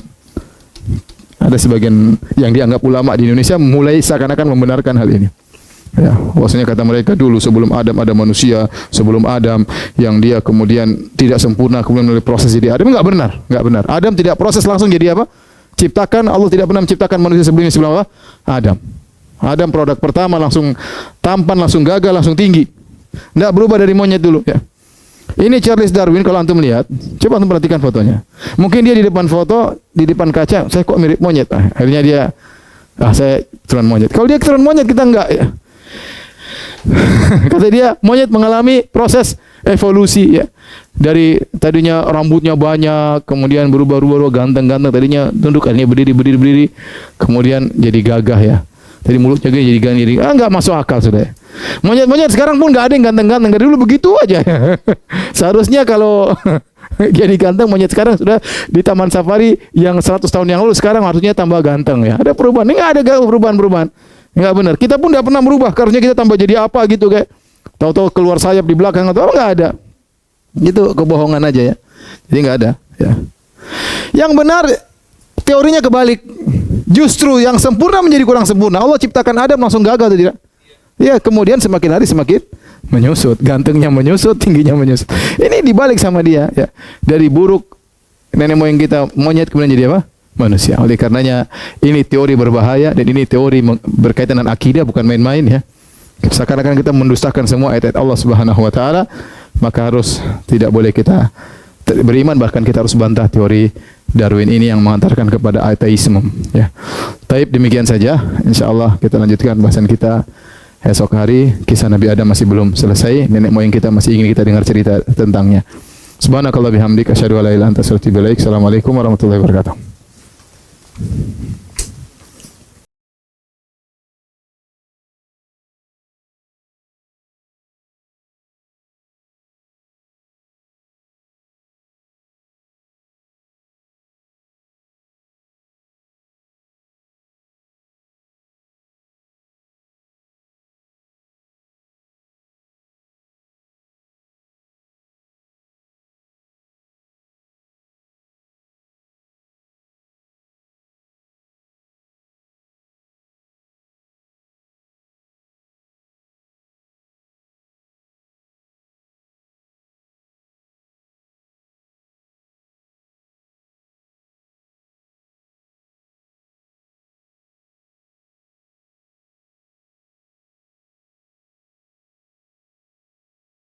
yang dianggap ulama di Indonesia mulai seakan-akan membenarkan hal ini. Ya, bahwasanya kata mereka dulu sebelum Adam ada manusia, sebelum Adam yang dia kemudian tidak sempurna, kemudian melalui proses jadi Adam. Enggak benar. Adam tidak proses langsung jadi apa? Ciptakan, Allah tidak pernah menciptakan manusia sebelumnya sebelum apa? Adam. Adam produk pertama langsung tampan, langsung gagah, langsung tinggi. Tidak berubah dari monyet dulu ya. Ini Charles Darwin kalau antum lihat, coba antum perhatikan fotonya. Mungkin dia di depan foto, di depan kaca, saya kok mirip monyet. Akhirnya dia, saya keturunan monyet. Kalau dia keturunan monyet, kita enggak ya. Kata dia, monyet mengalami proses evolusi ya. Dari tadinya rambutnya banyak, kemudian berubah-ubah ganteng-ganteng, tadinya tunduk, akhirnya berdiri, kemudian jadi gagah ya. Tadi mulutnya jadi ganteng, enggak masuk akal sudah. Monyet-monyet sekarang pun enggak ada yang ganteng-ganteng, dari dulu begitu aja. Seharusnya kalau jadi ganteng, monyet sekarang sudah di taman safari yang 100 tahun yang lalu, sekarang harusnya tambah ganteng ya. Ada perubahan, ini enggak ada perubahan-perubahan. Enggak benar. Kita pun enggak pernah merubah, harusnya kita tambah jadi apa gitu kayak. Tahu-tahu keluar sayap di belakang atau apa, enggak ada. Itu kebohongan aja ya. Jadi enggak ada ya. Yang benar teorinya kebalik. Justru yang sempurna menjadi kurang sempurna. Allah ciptakan Adam langsung gagal atau tidak? Ya, kemudian semakin hari semakin menyusut, gantengnya menyusut, tingginya menyusut. Ini dibalik sama dia ya. Dari buruk nenek moyang kita monyet kemudian jadi apa? Manusia. Oleh karenanya ini teori berbahaya dan ini teori berkaitan dengan akidah, bukan main-main ya. Seakan-akan kita mendustakan semua ayat-ayat Allah Subhanahu wa taala, maka harus tidak boleh kita beriman, bahkan kita harus bantah teori Darwin ini yang mengantarkan kepada ateisme ya. Taib, demikian saja. Insyaallah kita lanjutkan bahasan kita esok hari. Kisah Nabi Adam masih belum selesai. Nenek moyang kita masih ingin kita dengar cerita tentangnya. Subhanakallah bihamdik asyhadu an la ilaha illa anta astaghfiruka wa atubu ilaik. Assalamualaikum warahmatullahi wabarakatuh.